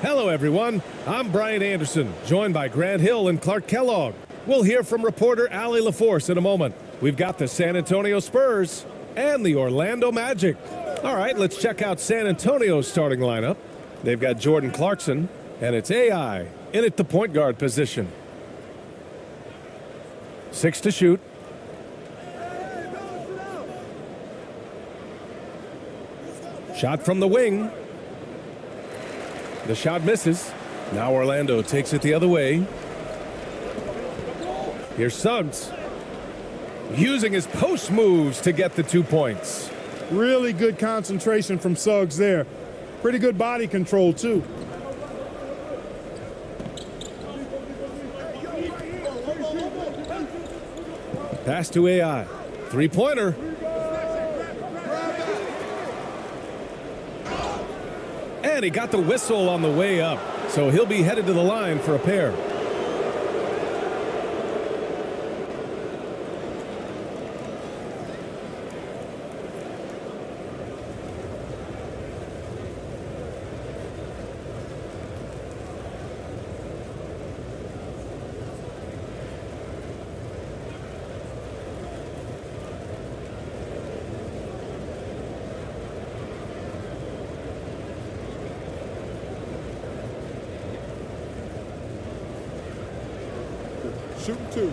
Hello, everyone. I'm Brian Anderson, joined by Grant Hill and Clark Kellogg. We'll hear from reporter Allie LaForce in a moment. We've got the San Antonio Spurs and the Orlando Magic. All right, let's check out San Antonio's starting lineup. They've got Jordan Clarkson, and it's AI in at the point guard position. 6 to shoot. Shot from the wing. The shot misses. Now Orlando takes it the other way. Here's Suggs, using his post moves to get the 2 points. Really good concentration from Suggs there. Pretty good body control, too. Pass to AI. Three-pointer. And he got the whistle on the way up, so he'll be headed to the line for a pair. Shoot 2.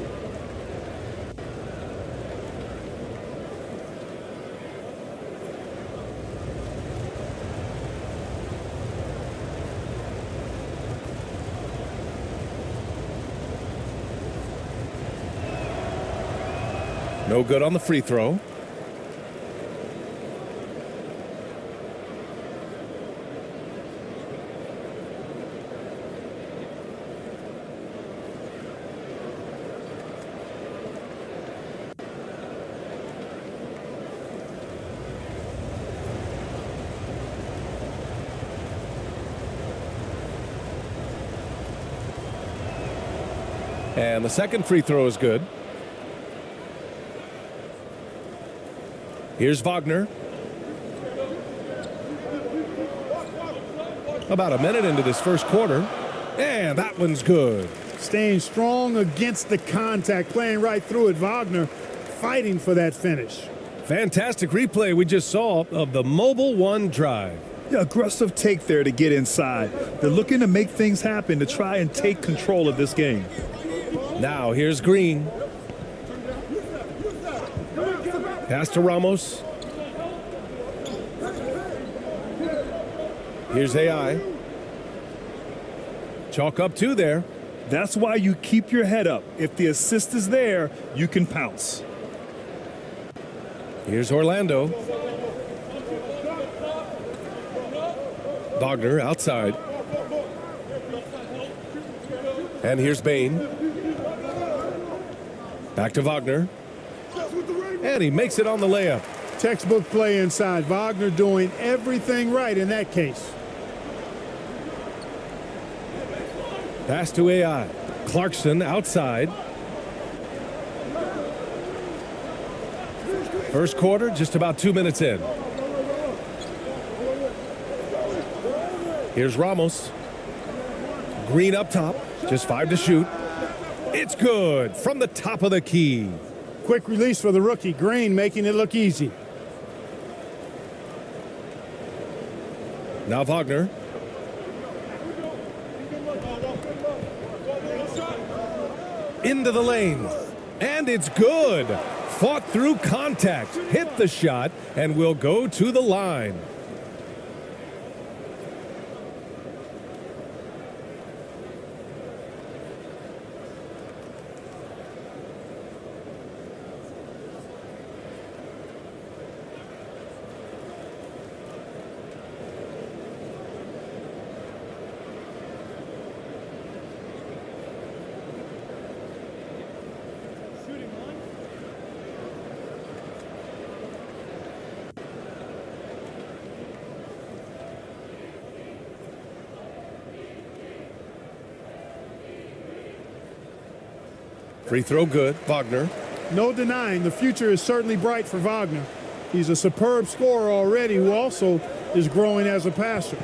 No good on the free throw. And the second free throw is good. Here's Wagner. About a minute into this first quarter. And that one's good. Staying strong against the contact, playing right through it. Wagner fighting for that finish. Fantastic replay we just saw of the Mobile One drive. Yeah, aggressive take there to get inside. They're looking to make things happen to try and take control of this game. Now here's Green. Pass to Ramos. Here's AI. Chalk up 2 there. That's why you keep your head up. If the assist is there, you can pounce. Here's Orlando. Wagner outside. And here's Bain. Back to Wagner. And he makes it on the layup. Textbook play inside. Wagner doing everything right in that case. Pass to AI. Clarkson outside. First quarter, just about 2 minutes in. Here's Ramos. Green up top, just 5 to shoot. It's good from the top of the key. Quick release for the rookie. Green making it look easy. Now Wagner. Into the lane. And it's good. Fought through contact. Hit the shot and will go to the line. Free throw good. Wagner. No denying the future is certainly bright for Wagner. He's a superb scorer already who also is growing as a passer.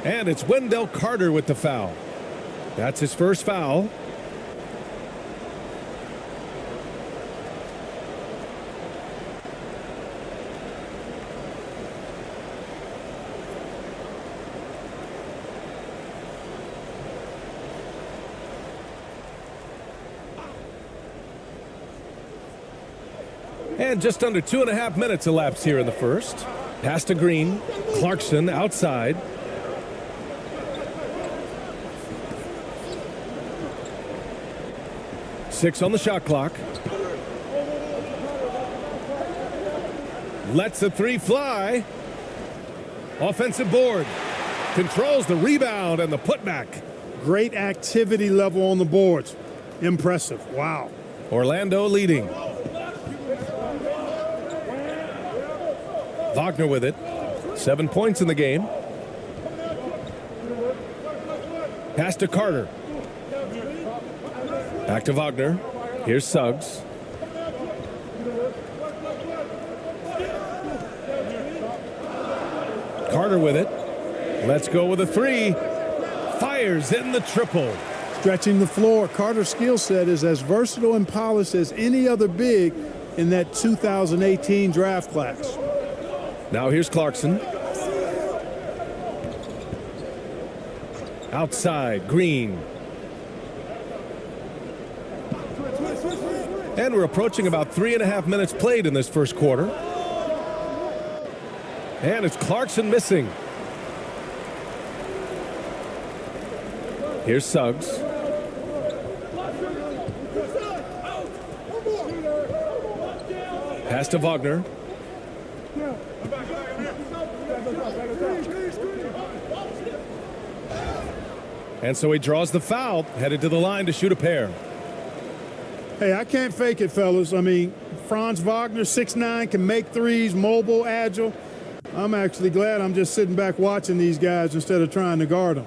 And it's Wendell Carter with the foul. That's his first foul. And just under 2.5 minutes elapsed here in the first. Pass to Green. Clarkson outside. Six on the shot clock. Lets the three fly. Offensive board. Controls the rebound and the putback. Great activity level on the boards. Impressive. Wow. Orlando leading. Wagner with it. 7 points in the game. Pass to Carter. Back to Wagner. Here's Suggs. Carter with it. Let's go with a three. Fires in the triple. Stretching the floor. Carter's skill set is as versatile and polished as any other big in that 2018 draft class. Now here's Clarkson. Outside, Green. And we're approaching about 3.5 minutes played in this first quarter. And it's Clarkson missing. Here's Suggs. Pass to Wagner. And so he draws the foul, headed to the line to shoot a pair. Hey, I can't fake it, fellas. I mean, Franz Wagner, 6'9", can make threes, mobile, agile. I'm actually glad I'm just sitting back watching these guys instead of trying to guard them.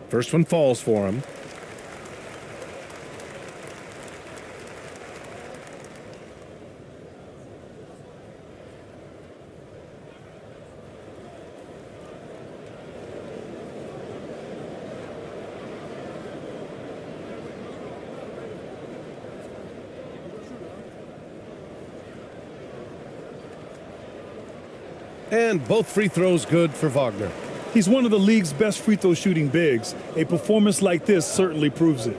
First one falls for him. And both free throws good for Wagner. He's one of the league's best free throw shooting bigs. A performance like this certainly proves it.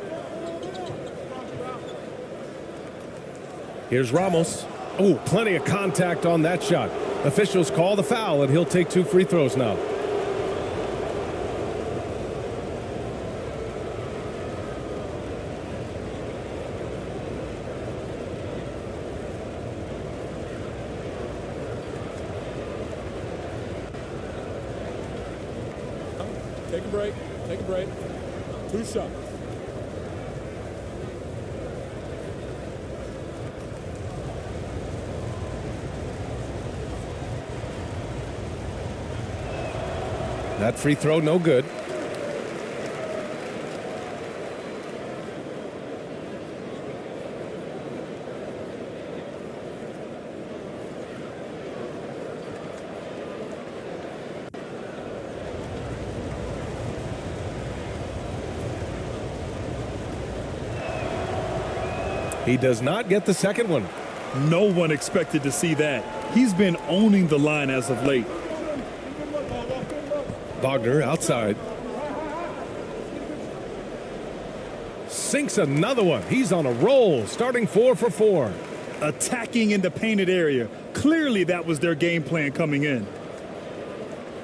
Here's Ramos. Oh, plenty of contact on that shot. Officials call the foul, and he'll take 2 free throws now. Take a break. Take a break. 2 shots. That free throw, no good. He does not get the second one. No one expected to see that. He's been owning the line as of late. Wagner outside. Sinks another one. He's on a roll, starting 4 for 4. Attacking in the painted area. Clearly that was their game plan coming in.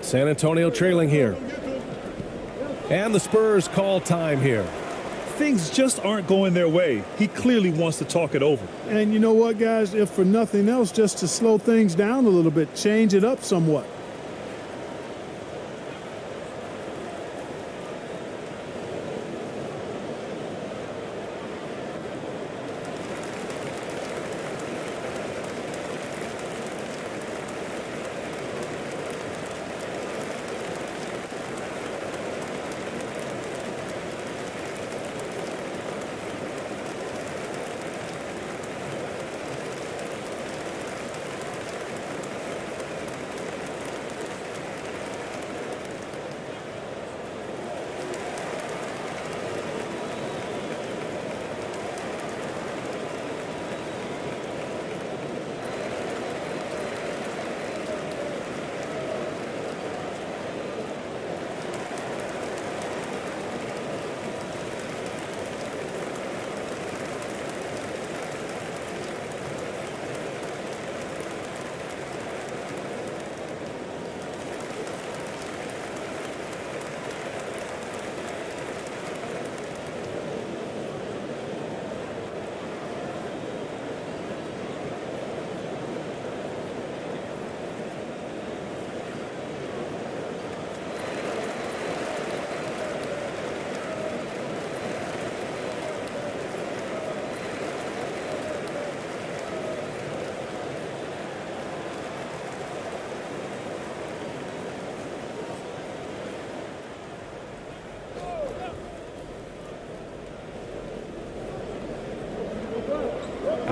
San Antonio trailing here. And the Spurs call time here. Things just aren't going their way. He clearly wants to talk it over. And you know what, guys? If for nothing else, just to slow things down a little bit, change it up somewhat.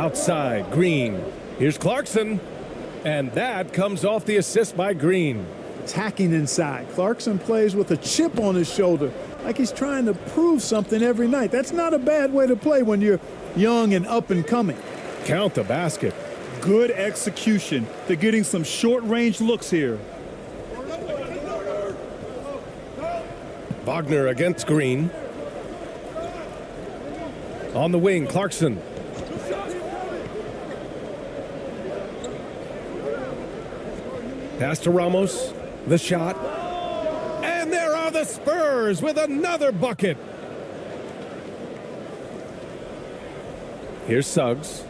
Outside, Green. Here's Clarkson. And that comes off the assist by Green. Attacking inside. Clarkson plays with a chip on his shoulder, like he's trying to prove something every night. That's not a bad way to play when you're young and up and coming. Count the basket. Good execution. They're getting some short-range looks here. Wagner against Green. On the wing, Clarkson. Pass to Ramos. The shot. And there are the Spurs with another bucket. Here's Suggs.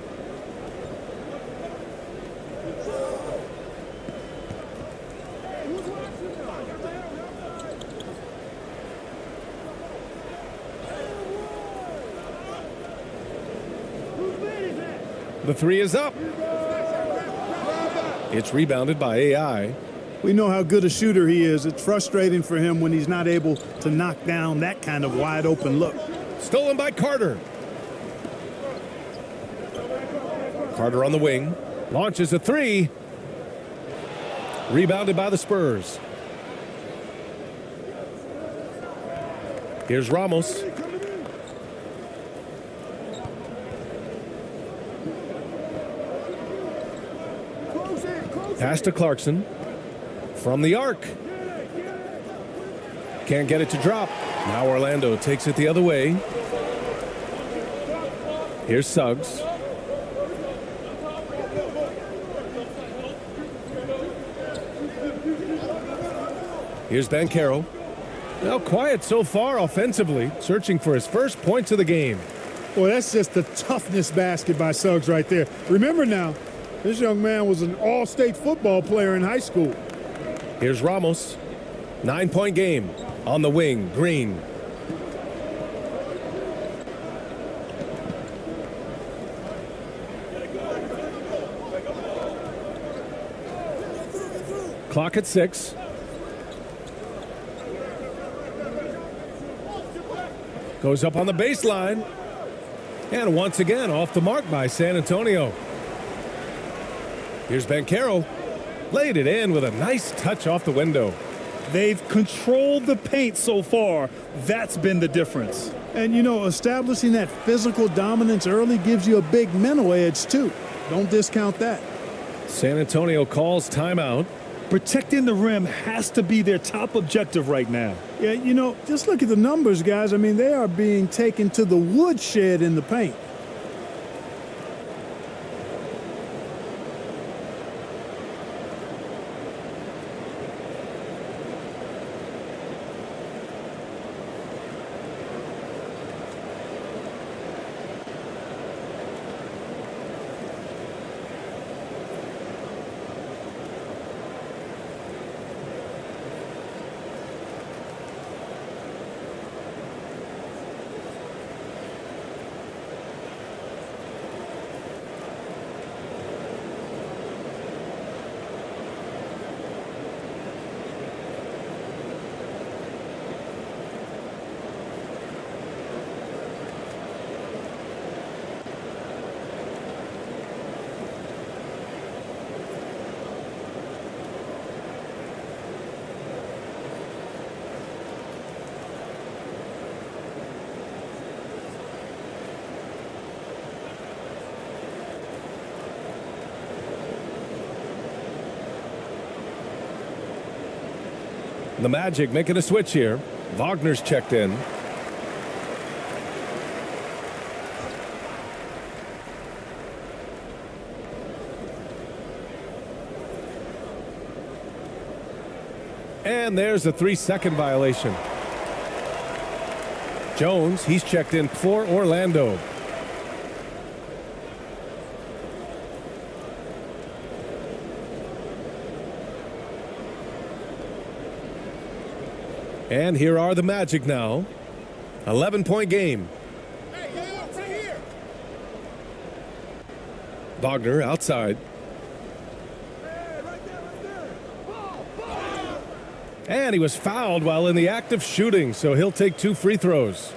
The three is up. It's rebounded by AI. We know how good a shooter he is. It's frustrating for him when he's not able to knock down that kind of wide open look. Stolen by Carter. Carter on the wing. Launches a three. Rebounded by the Spurs. Here's Ramos. Pass to Clarkson. From the arc. Can't get it to drop. Now Orlando takes it the other way. Here's Suggs. Here's Banchero. Now quiet so far offensively, searching for his first points of the game. Boy, that's just a toughness basket by Suggs right there. Remember now, this young man was an all-state football player in high school. Here's Ramos. 9-point game. On the wing, Green. Clock at 6. Goes up on the baseline. And once again, off the mark by San Antonio. Here's Banchero. Laid it in with a nice touch off the window. They've controlled the paint so far. That's been the difference. And, you know, establishing that physical dominance early gives you a big mental edge, too. Don't discount that. San Antonio calls timeout. Protecting the rim has to be their top objective right now. Yeah, you know, just look at the numbers, guys. I mean, they are being taken to the woodshed in the paint. The Magic making a switch here. Wagner's checked in. And there's a 3-second violation. Jones, he's checked in for Orlando. And here are the Magic now. 11-point game. Wagner outside. And he was fouled while in the act of shooting, so he'll take 2 free throws.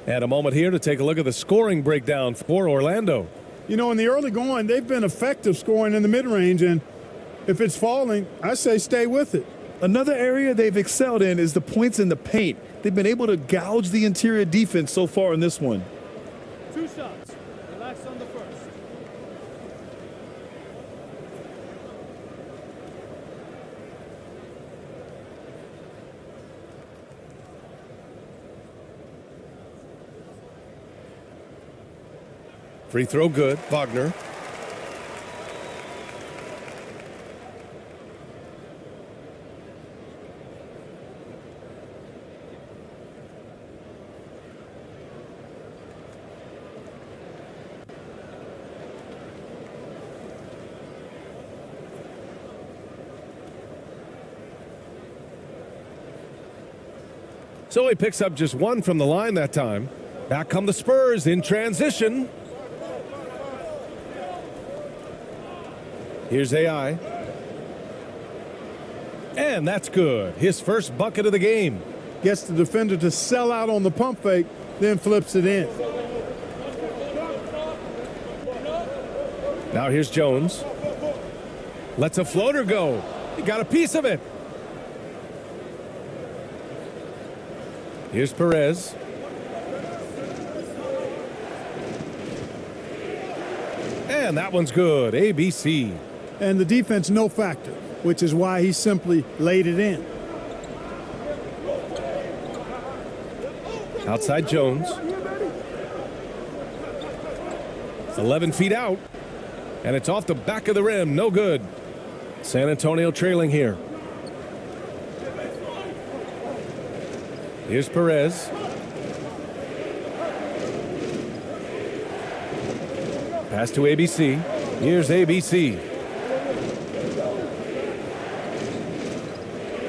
And a moment here to take a look at the scoring breakdown for Orlando. You know, in the early going, they've been effective scoring in the mid-range, and if it's falling, I say stay with it. Another area they've excelled in is the points in the paint. They've been able to gouge the interior defense so far in this one. 2 shots. Relax on the first. Free throw good. Wagner. So he picks up just 1 from the line that time. Back come the Spurs in transition. Here's AI. And that's good. His first bucket of the game. Gets the defender to sell out on the pump fake, then flips it in. Now here's Jones. Lets a floater go. He got a piece of it. Here's Perez. And that one's good. ABC. And the defense no factor, which is why he simply laid it in. Outside Jones. 11 feet out. And it's off the back of the rim. No good. San Antonio trailing here. Here's Perez. Pass to ABC. Here's ABC.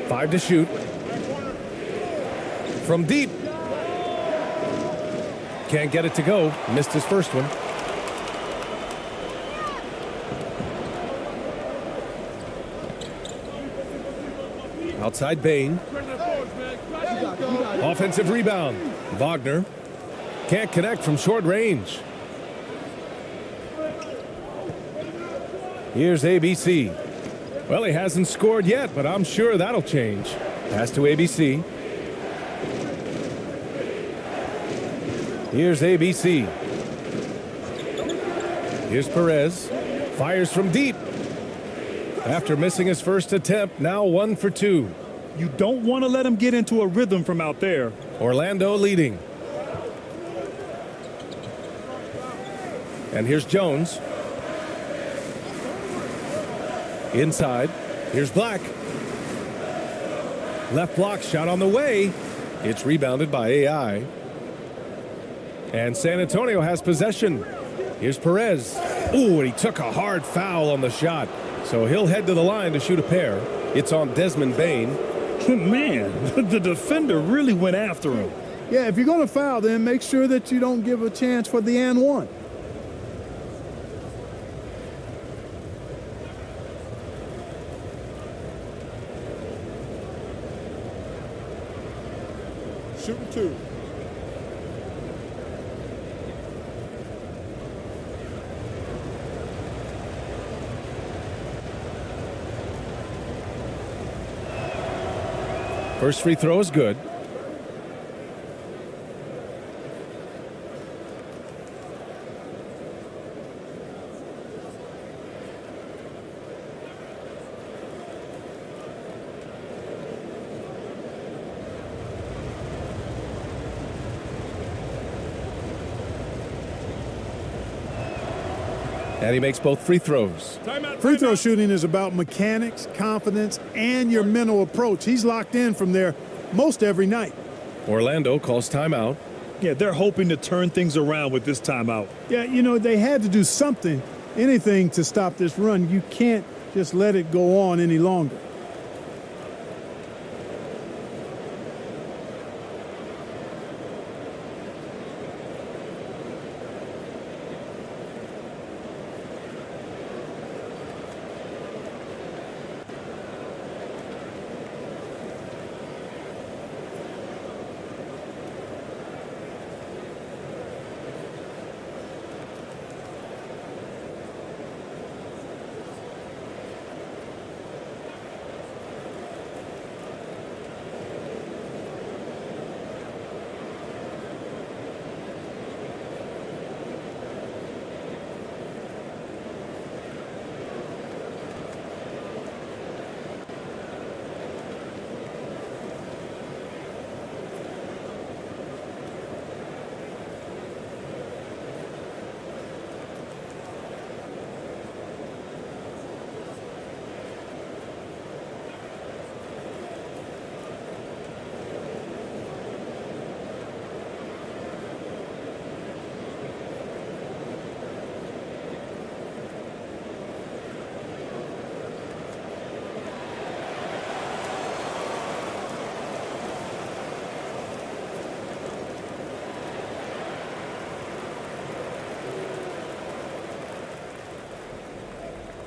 5 to shoot. From deep. Can't get it to go. Missed his first one. Outside Bain. Offensive rebound. Wagner. Can't connect from short range. Here's ABC. Well, he hasn't scored yet, but I'm sure that'll change. Pass to ABC. Here's ABC. Here's Perez. Fires from deep. After missing his first attempt, now 1 for 2. You don't want to let him get into a rhythm from out there. Orlando leading. And here's Jones. Inside. Here's Black. Left block shot on the way. It's rebounded by AI. And San Antonio has possession. Here's Perez. Ooh, and he took a hard foul on the shot. So he'll head to the line to shoot a pair. It's on Desmond Bain. Man, the defender really went after him. Yeah, if you're going to foul, then make sure that you don't give a chance for the and one. Shooting 2. First free throw is good. And he makes both free throws. Free throw shooting is about mechanics, confidence, and your mental approach. He's locked in from there most every night. Orlando calls timeout. Yeah, they're hoping to turn things around with this timeout. Yeah, you know, they had to do something, anything to stop this run. You can't just let it go on any longer.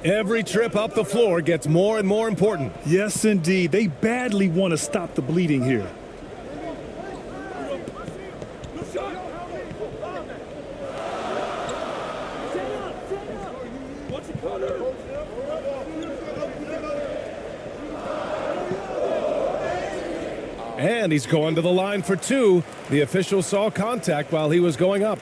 Every trip up the floor gets more and more important. Yes, indeed. They badly want to stop the bleeding here. And he's going to the line for two. The official saw contact while he was going up.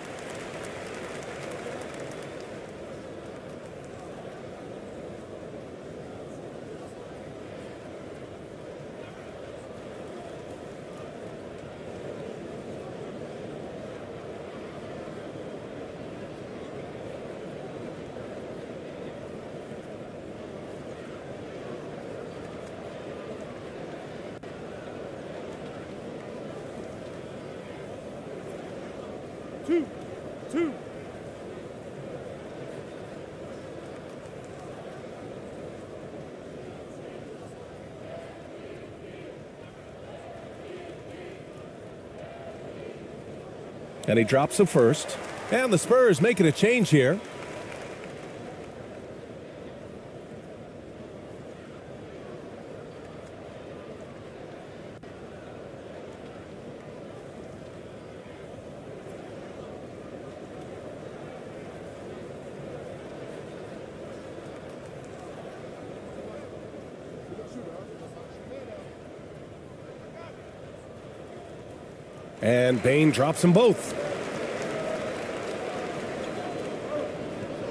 Two. And he drops the first. And the Spurs making a change here. And Bane drops them both.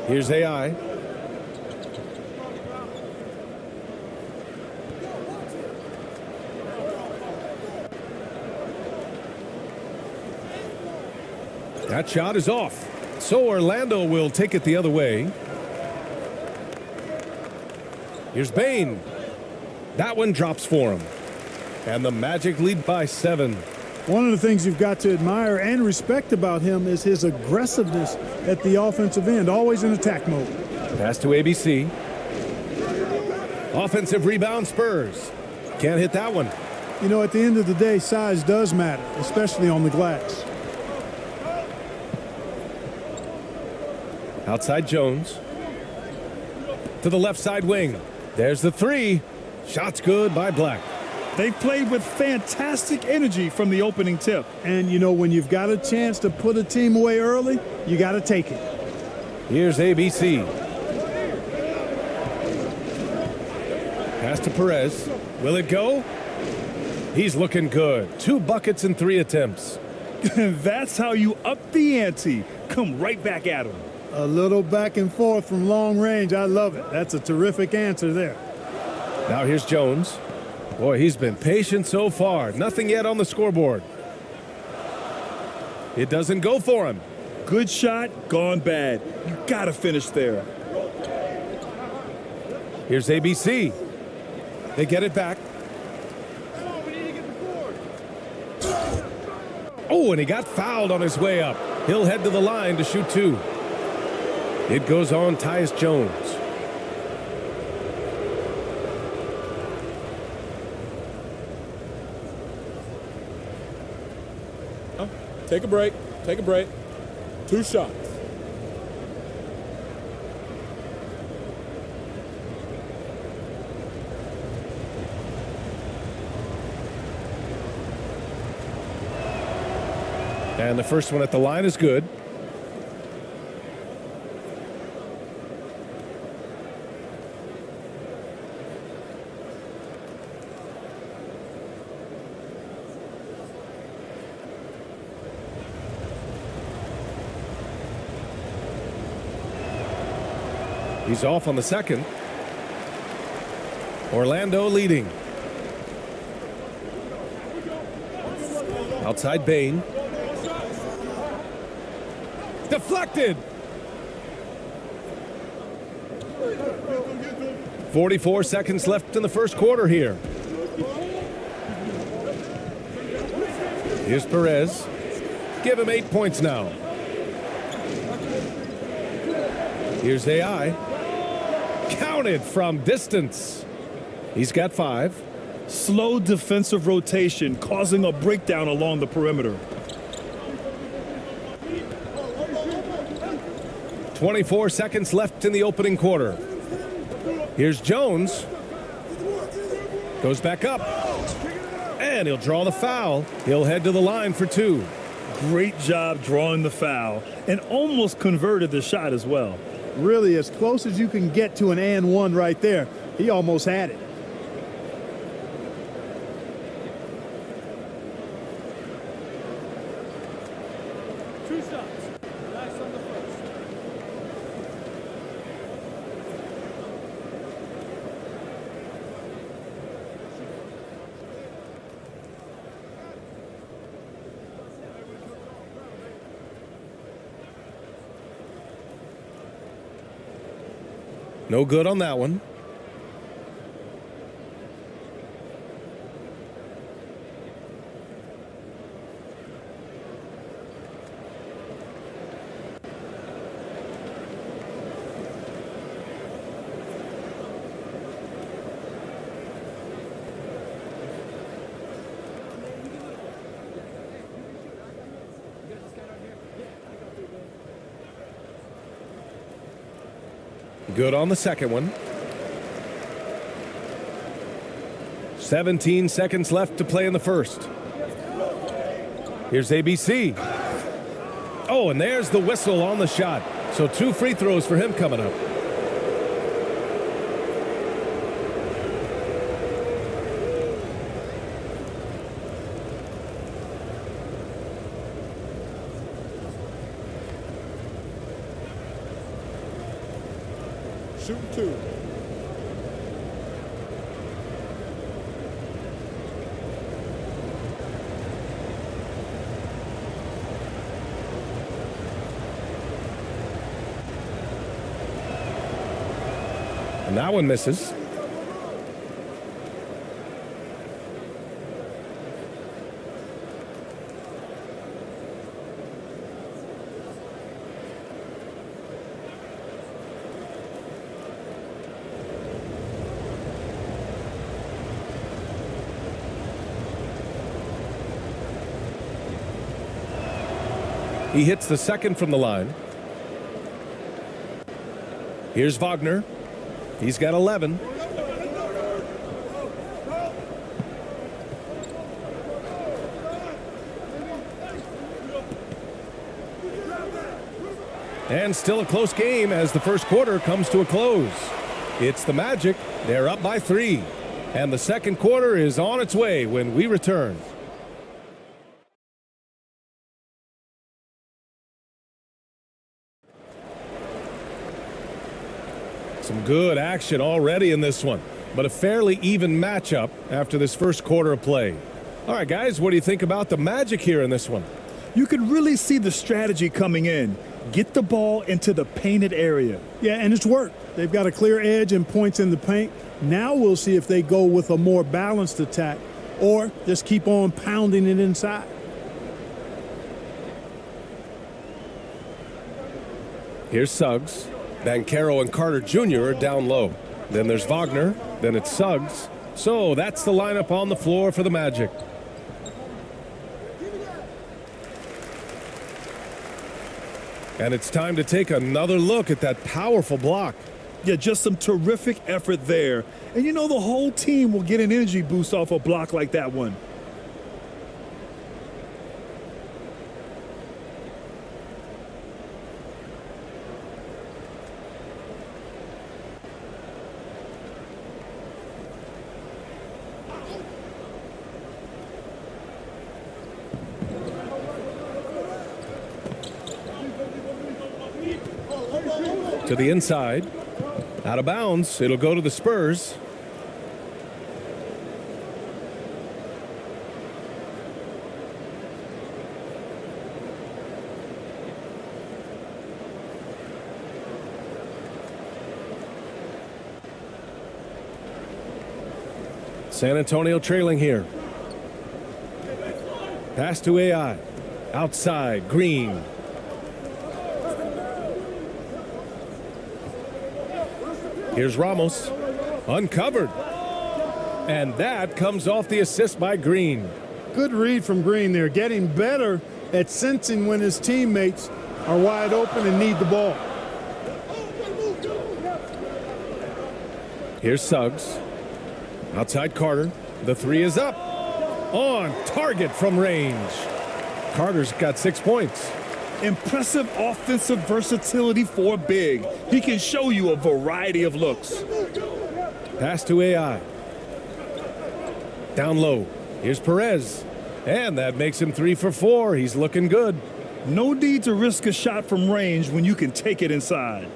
Here's AI. That shot is off. So Orlando will take it the other way. Here's Bane. That one drops for him. And the Magic lead by 7. One of the things you've got to admire and respect about him is his aggressiveness at the offensive end, always in attack mode. Pass to ABC. Offensive rebound, Spurs. Can't hit that one. You know, at the end of the day, size does matter, especially on the glass. Outside Jones. To the left side wing. There's the three. Shot's good by Black. They played with fantastic energy from the opening tip. And, you know, when you've got a chance to put a team away early, you got to take it. Here's ABC. Pass to Perez. Will it go? He's looking good. 2 buckets in 3 attempts. That's how you up the ante. Come right back at him. A little back and forth from long range. I love it. That's a terrific answer there. Now here's Jones. Boy, he's been patient so far. Nothing yet on the scoreboard. It doesn't go for him. Good shot, gone bad. You gotta finish there. Here's ABC. They get it back. Oh, and he got fouled on his way up. He'll head to the line to shoot 2. It goes on Tyus Jones. Take a break. Take a break. 2 shots. And the first one at the line is good. He's off on the second. Orlando leading. Outside Bane. Deflected. 44 seconds left in the first quarter here. Here's Perez. Give him 8 points now. Here's AI. Counted from distance. He's got 5. Slow defensive rotation causing a breakdown along the perimeter. 24 seconds left in the opening quarter. Here's Jones. Goes back up. And he'll draw the foul. He'll head to the line for 2. Great job drawing the foul and almost converted the shot as well. Really as close as you can get to an and one right there. He almost had it. Two shots. Nice on the first. No good on that one. Good on the second one. 17 seconds left to play in the first. Here's ABC. Oh, and there's the whistle on the shot. So 2 free throws for him coming up. Shooting 2. And that one misses. He hits the second from the line. Here's Wagner. He's got 11. And still a close game as the first quarter comes to a close. It's the Magic. They're up by 3. And the second quarter is on its way when we return. Some good action already in this one, but a fairly even matchup after this first quarter of play. All right, guys, what do you think about the Magic here in this one? You can really see the strategy coming in. Get the ball into the painted area. Yeah, and it's worked. They've got a clear edge and points in the paint. Now we'll see if they go with a more balanced attack or just keep on pounding it inside. Here's Suggs. Banchero and Carter Jr. are down low. Then there's Wagner. Then it's Suggs. So that's the lineup on the floor for the Magic. And it's time to take another look at that powerful block. Yeah, just some terrific effort there. And you know the whole team will get an energy boost off a block like that one. To the inside. Out of bounds. It'll go to the Spurs. San Antonio trailing here. Pass to AI. Outside. Green. Here's Ramos, uncovered. And that comes off the assist by Green. Good read from Green there, getting better at sensing when his teammates are wide open and need the ball. Here's Suggs. Outside Carter. The three is up. On target from range. Carter's got 6 points. Impressive offensive versatility for a big. He can show you a variety of looks. Pass to AI. Down low. Here's Perez. And that makes him 3 for 4. He's looking good. No need to risk a shot from range when you can take it inside.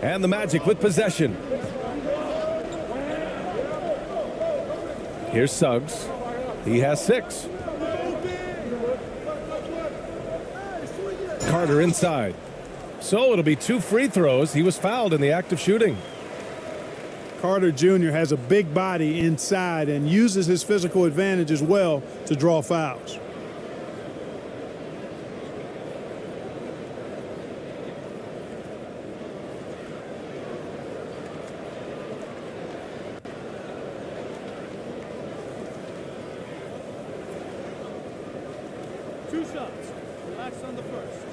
And the Magic with possession. Here's Suggs. He has 6. Carter inside. So it'll be 2 free throws. He was fouled in the act of shooting. Carter Jr. has a big body inside and uses his physical advantage as well to draw fouls. Two shots. Relax on the first.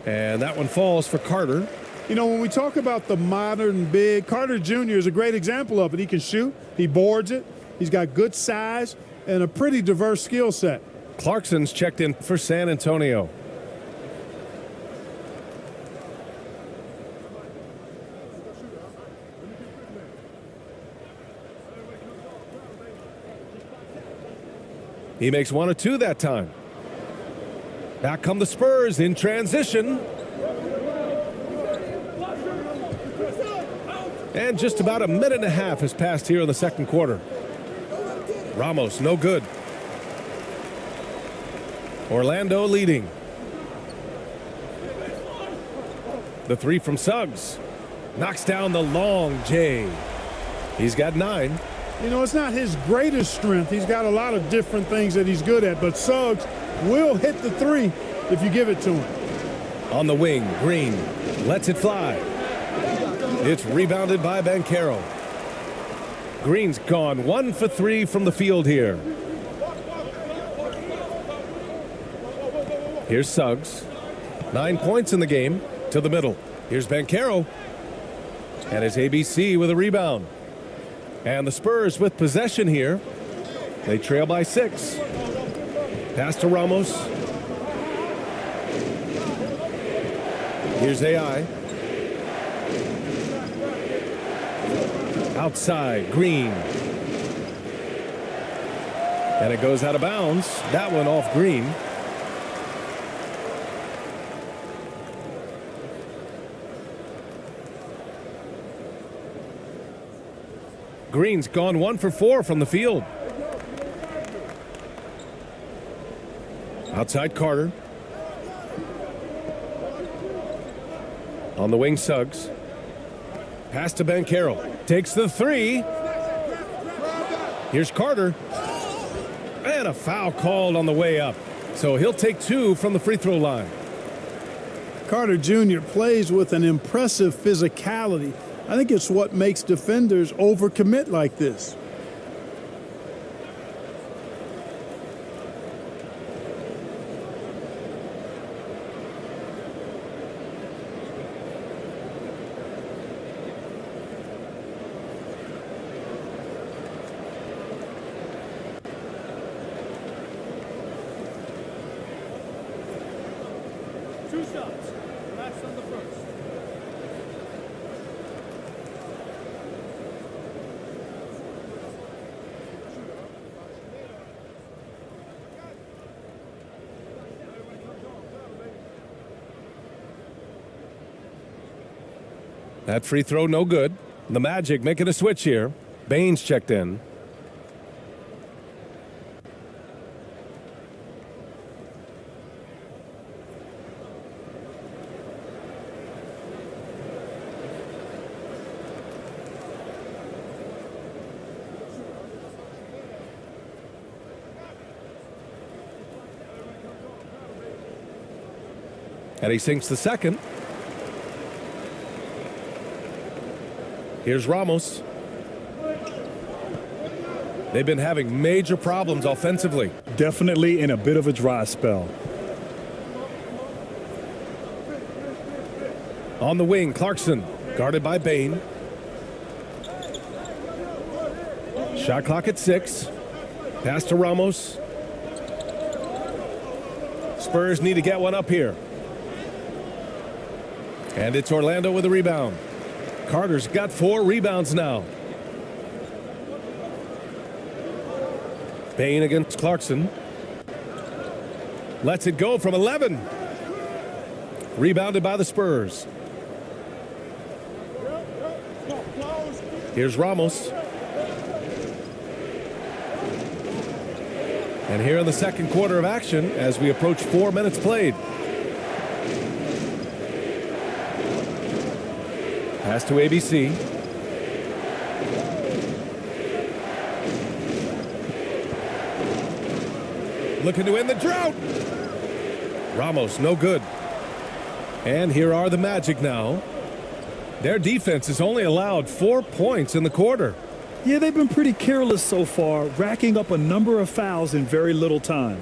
And that one falls for Carter. You know, when we talk about the modern big, Carter Jr. is a great example of it. He can shoot, he boards it, he's got good size and a pretty diverse skill set. Clarkson's checked in for San Antonio. He makes 1 or 2 that time. Back come the Spurs in transition. And just about a minute and a half has passed here in the second quarter. Ramos, no good. Orlando leading. The 3 from Suggs. Knocks down the long J. He's got 9. You know, it's not his greatest strength. He's got a lot of different things that he's good at, but Suggs will hit the 3 if you give it to him. On the wing, Green lets it fly. It's rebounded by Banchero. Green's gone 1 for 3 from the field here. Here's Suggs. 9 points in the game to the middle. Here's Banchero. And it's ABC with a rebound. And the Spurs with possession here. They trail by 6. Pass to Ramos. Here's AI. Outside, Green. And it goes out of bounds. That one off Green. Green's gone 1 for 4 from the field. Outside Carter. On the wing, Suggs. Pass to Banchero. Takes the 3. Here's Carter. And a foul called on the way up. So he'll take 2 from the free throw line. Carter Jr. plays with an impressive physicality. I think it's what makes defenders overcommit like this. Two shots. Relax on the first. That free throw no good. The Magic making a switch here. Baines checked in. And he sinks the second. Here's Ramos. They've been having major problems offensively. Definitely in a bit of a dry spell. On the wing, Clarkson, guarded by Bain. Shot clock at 6. Pass to Ramos. Spurs need to get one up here. And it's Orlando with a rebound. Carter's got 4 rebounds now. Bain against Clarkson. Lets it go from 11. Rebounded by the Spurs. Here's Ramos. And here in the second quarter of action as we approach 4 minutes played. Pass to ABC. Looking to end the drought. Ramos, no good. And here are the Magic now. Their defense has only allowed 4 points in the quarter. Yeah, they've been pretty careless so far, racking up a number of fouls in very little time.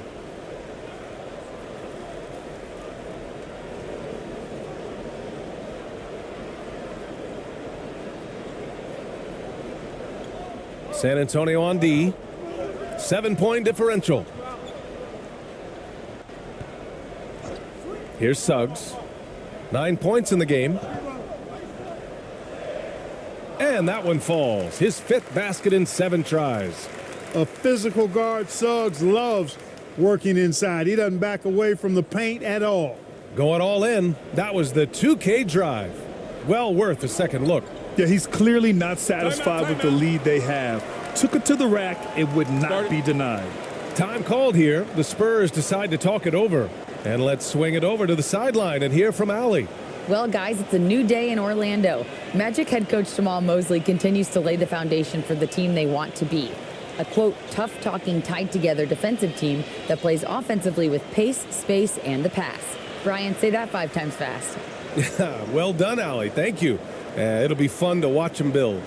San Antonio on D. 7-point differential. Here's Suggs. 9 points in the game. And that one falls. His 5th basket in 7 tries. A physical guard, Suggs, loves working inside. He doesn't back away from the paint at all. Going all in. That was the 2K drive. Well worth a second look. Yeah, he's clearly not satisfied with the lead they have. Took it to the rack. It would not be denied. Time called here. The Spurs decide to talk it over. And let's swing it over to the sideline and hear from Allie. Well, guys, it's a new day in Orlando. Magic head coach Jamal Mosley continues to lay the foundation for the team they want to be. A, quote, tough-talking, tied-together defensive team that plays offensively with pace, space, and the pass. Brian, say that 5 times fast. Well done, Allie. Thank you. It'll be fun to watch him build.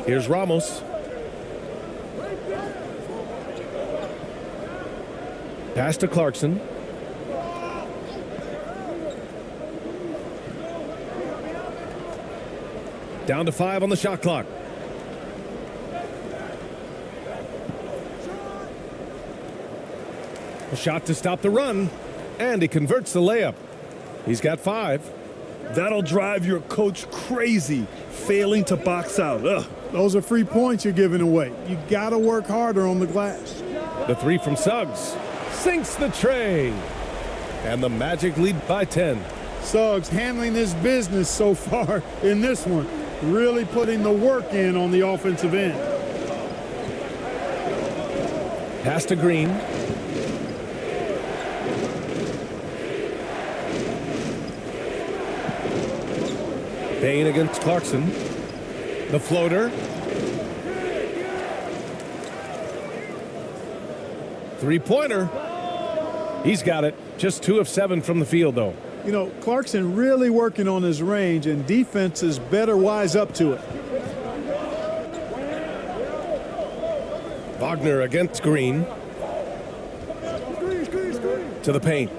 Here's Ramos. Pass to Clarkson. Down to 5 on the shot clock. A shot to stop the run, and he converts the layup. He's got 5. That'll drive your coach crazy, failing to box out. Ugh. Those are free points you're giving away. You got to work harder on the glass. The 3 from Suggs sinks the tray, and the Magic lead by 10. Suggs handling his business so far in this one, really putting the work in on the offensive end. Pass to Green. Bain against Clarkson. The floater. Three-pointer. He's got it. Just 2 of 7 from the field, though. You know, Clarkson really working on his range, and defenses better wise up to it. Wagner against Green. To the paint.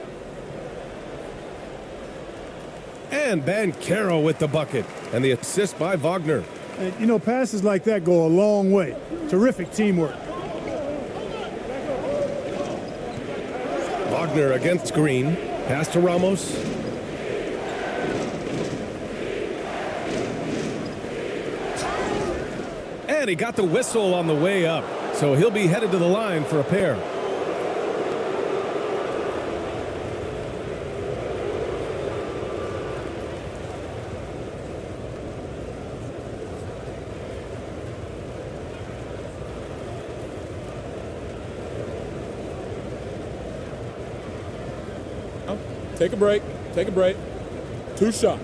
And Banchero with the bucket. And the assist by Wagner. And, you know, passes like that go a long way. Terrific teamwork. Wagner against Green. Pass to Ramos. And he got the whistle on the way up. So he'll be headed to the line for a pair. Take a break. Take a break. 2 shots.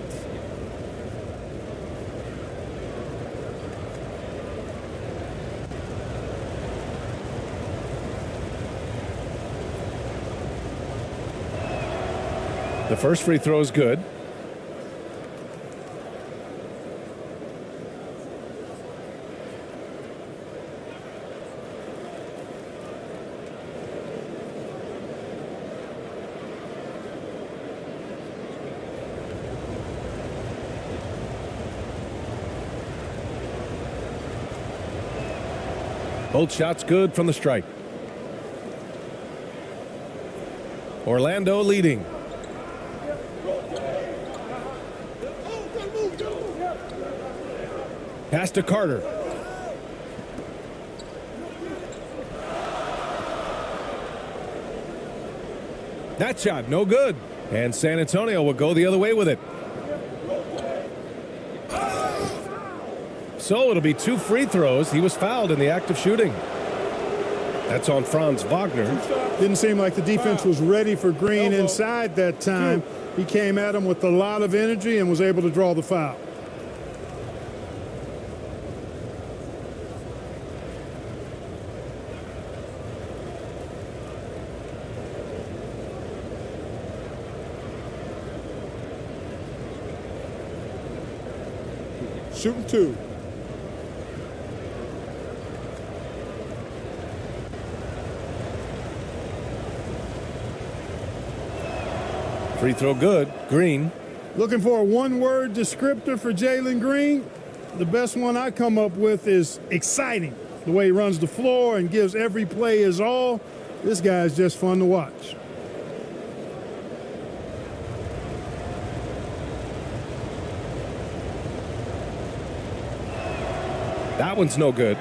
The first free throw is good. Both shots good from the stripe. Orlando leading. Pass to Carter. That shot, no good. And San Antonio will go the other way with it. So it'll be 2 free throws. He was fouled in the act of shooting. That's on Franz Wagner. Didn't seem like the defense was ready for Green inside that time. He came at him with a lot of energy and was able to draw the foul. Shooting 2. Free throw good. Green. Looking for a one-word descriptor for Jalen Green? The best one I come up with is exciting. The way he runs the floor and gives every play his all. This guy is just fun to watch. That one's no good.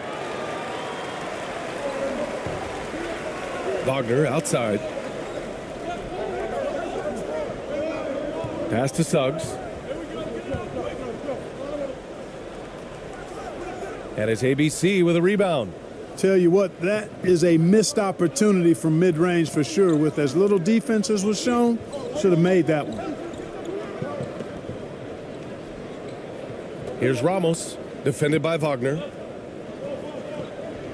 Wagner outside. Pass to Suggs. And it's ABC with a rebound. Tell you what, that is a missed opportunity from mid-range for sure. With as little defense as was shown, should have made that one. Here's Ramos, defended by Wagner.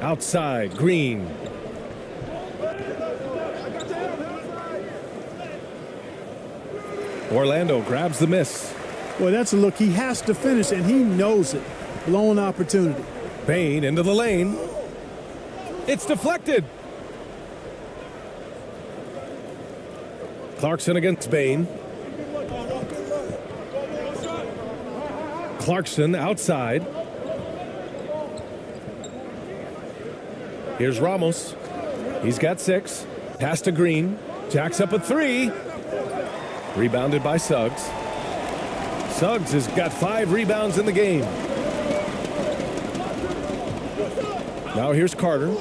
Outside, Green. Orlando grabs the miss. Boy, that's a look he has to finish, and he knows it. Blown opportunity. Bain into the lane. It's deflected. Clarkson against Bain. Clarkson outside. Here's Ramos. He's got 6. Pass to Green. Jacks up a 3. Rebounded by Suggs. Suggs has got 5 rebounds in the game. Now here's Carter.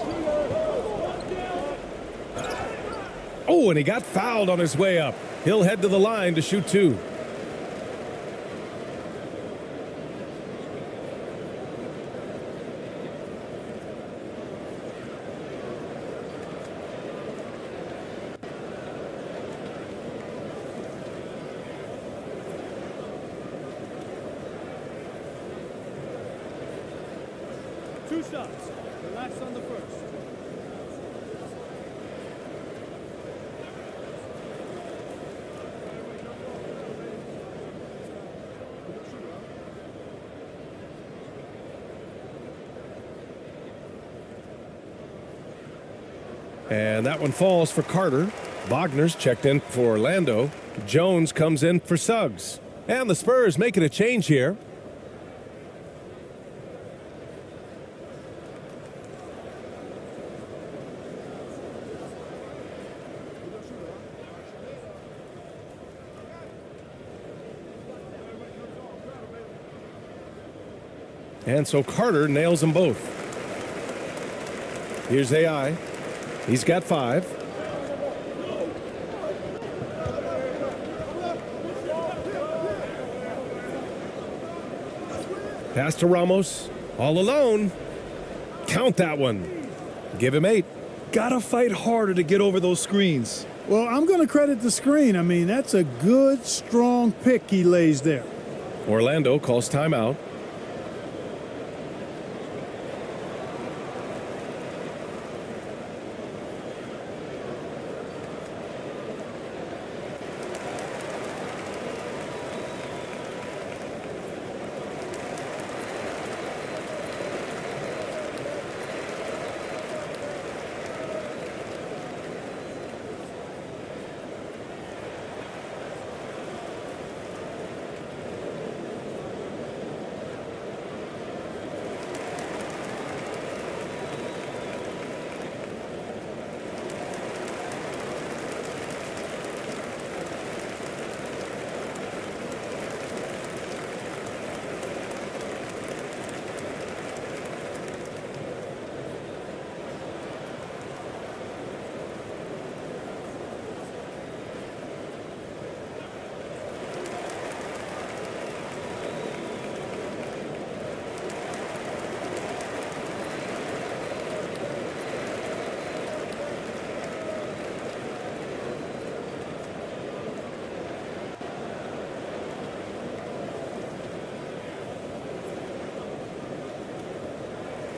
Oh, and he got fouled on his way up. He'll head to the line to shoot 2. Two shots. Relax on the first. And that one falls for Carter. Wagner's checked in for Orlando. Jones comes in for Suggs. And the Spurs making a change here. And so Carter nails them both. Here's AI. He's got 5. Pass to Ramos. All alone. Count that one. Give him 8. Gotta fight harder to get over those screens. Well, I'm going to credit the screen. I mean, that's a good, strong pick he lays there. Orlando calls timeout.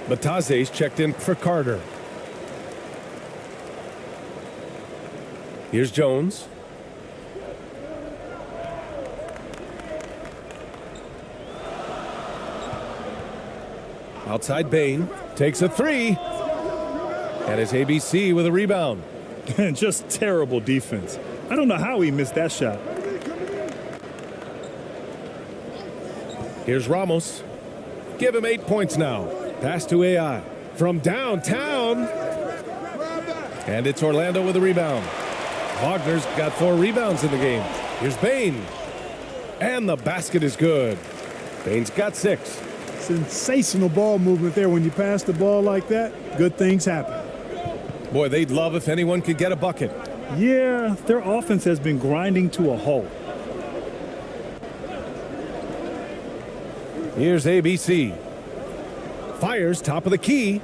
Bataze's checked in for Carter. Here's Jones. Outside Bain. Takes a 3. And it's ABC with a rebound. And just terrible defense. I don't know how he missed that shot. Here's Ramos. Give him 8 points now. Pass to AI. From downtown. And it's Orlando with a rebound. Wagner's got 4 rebounds in the game. Here's Bain. And the basket is good. Bain's got 6. Sensational ball movement there. When you pass the ball like that, good things happen. Boy, they'd love if anyone could get a bucket. Yeah, their offense has been grinding to a halt. Here's ABC. Fires top of the key.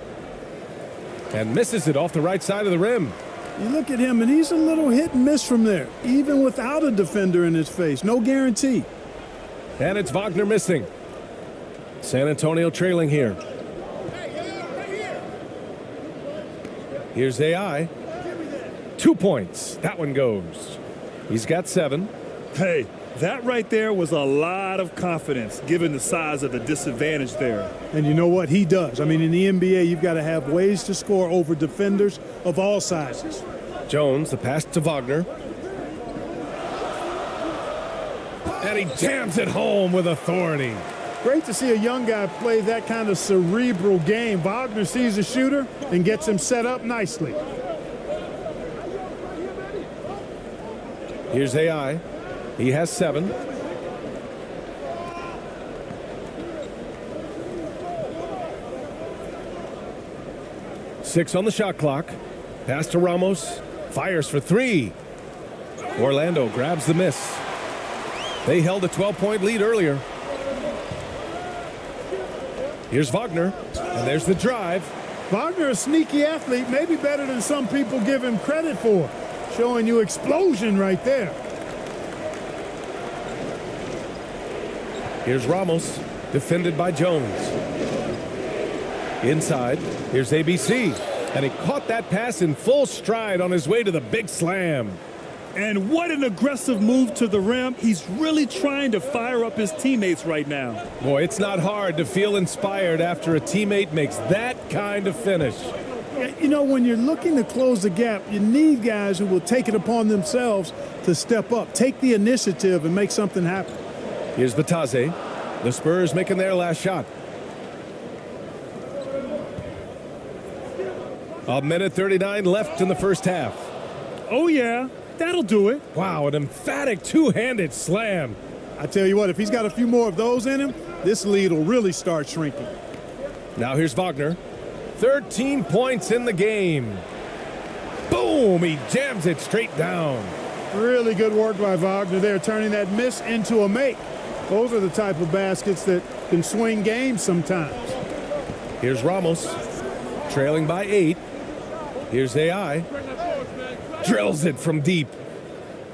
And misses it off the right side of the rim. You look at him, and he's a little hit and miss from there, even without a defender in his face. No guarantee. And it's Wagner missing. San Antonio trailing here. Here's AI. 2 points. That one goes. He's got 7. Hey, that right there was a lot of confidence, given the size of the disadvantage there. And you know what? He does. I mean, in the NBA, you've got to have ways to score over defenders of all sizes. Jones, the pass to Wagner. And he jams it home with authority. Great to see a young guy play that kind of cerebral game. Wagner sees a shooter and gets him set up nicely. Here's AI. He has 7. Six on the shot clock. Pass to Ramos. Fires for 3. Orlando grabs the miss. They held a 12-point lead earlier. Here's Wagner. And there's the drive. Wagner, a sneaky athlete, maybe better than some people give him credit for. Showing you explosion right there. Here's Ramos, defended by Jones. Inside, here's ABC. And he caught that pass in full stride on his way to the big slam. And what an aggressive move to the rim. He's really trying to fire up his teammates right now. Boy, it's not hard to feel inspired after a teammate makes that kind of finish. You know, when you're looking to close the gap, you need guys who will take it upon themselves to step up, take the initiative, and make something happen. Here's Batase. The Spurs making their last shot. A minute 39 left in the first half. Oh, yeah, that'll do it. Wow, an emphatic two-handed slam. I tell you what, if he's got a few more of those in him, this lead will really start shrinking. Now here's Wagner. 13 points in the game. Boom! He jams it straight down. Really good work by Wagner there, turning that miss into a make. Those are the type of baskets that can swing games sometimes. Here's Ramos, trailing by 8. Here's AI. Drills it from deep.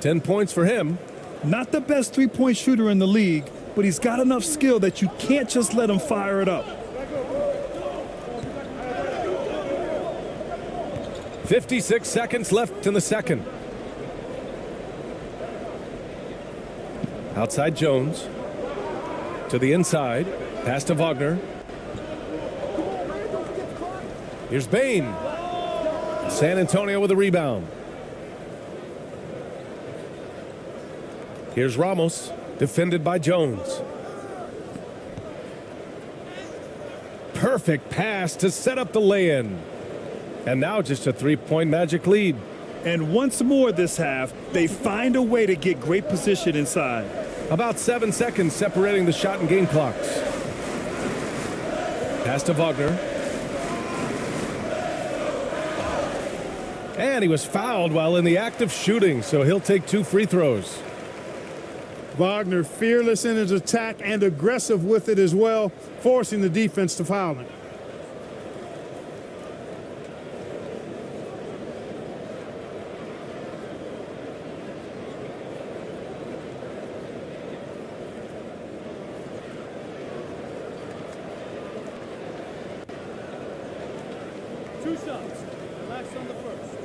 10 points for him. Not the best three-point shooter in the league, but he's got enough skill that you can't just let him fire it up. 56 seconds left in the second. Outside Jones. To the inside. Pass to Wagner. Here's Bain. San Antonio with a rebound. Here's Ramos, defended by Jones. Perfect pass to set up the lay-in. And now just a three-point Magic lead. And once more this half, they find a way to get great position inside. About 7 seconds separating the shot and game clocks. Pass to Wagner. And he was fouled while in the act of shooting, so he'll take 2 free throws. Wagner fearless in his attack and aggressive with it as well, forcing the defense to foul him. Two shots. Relax on the first.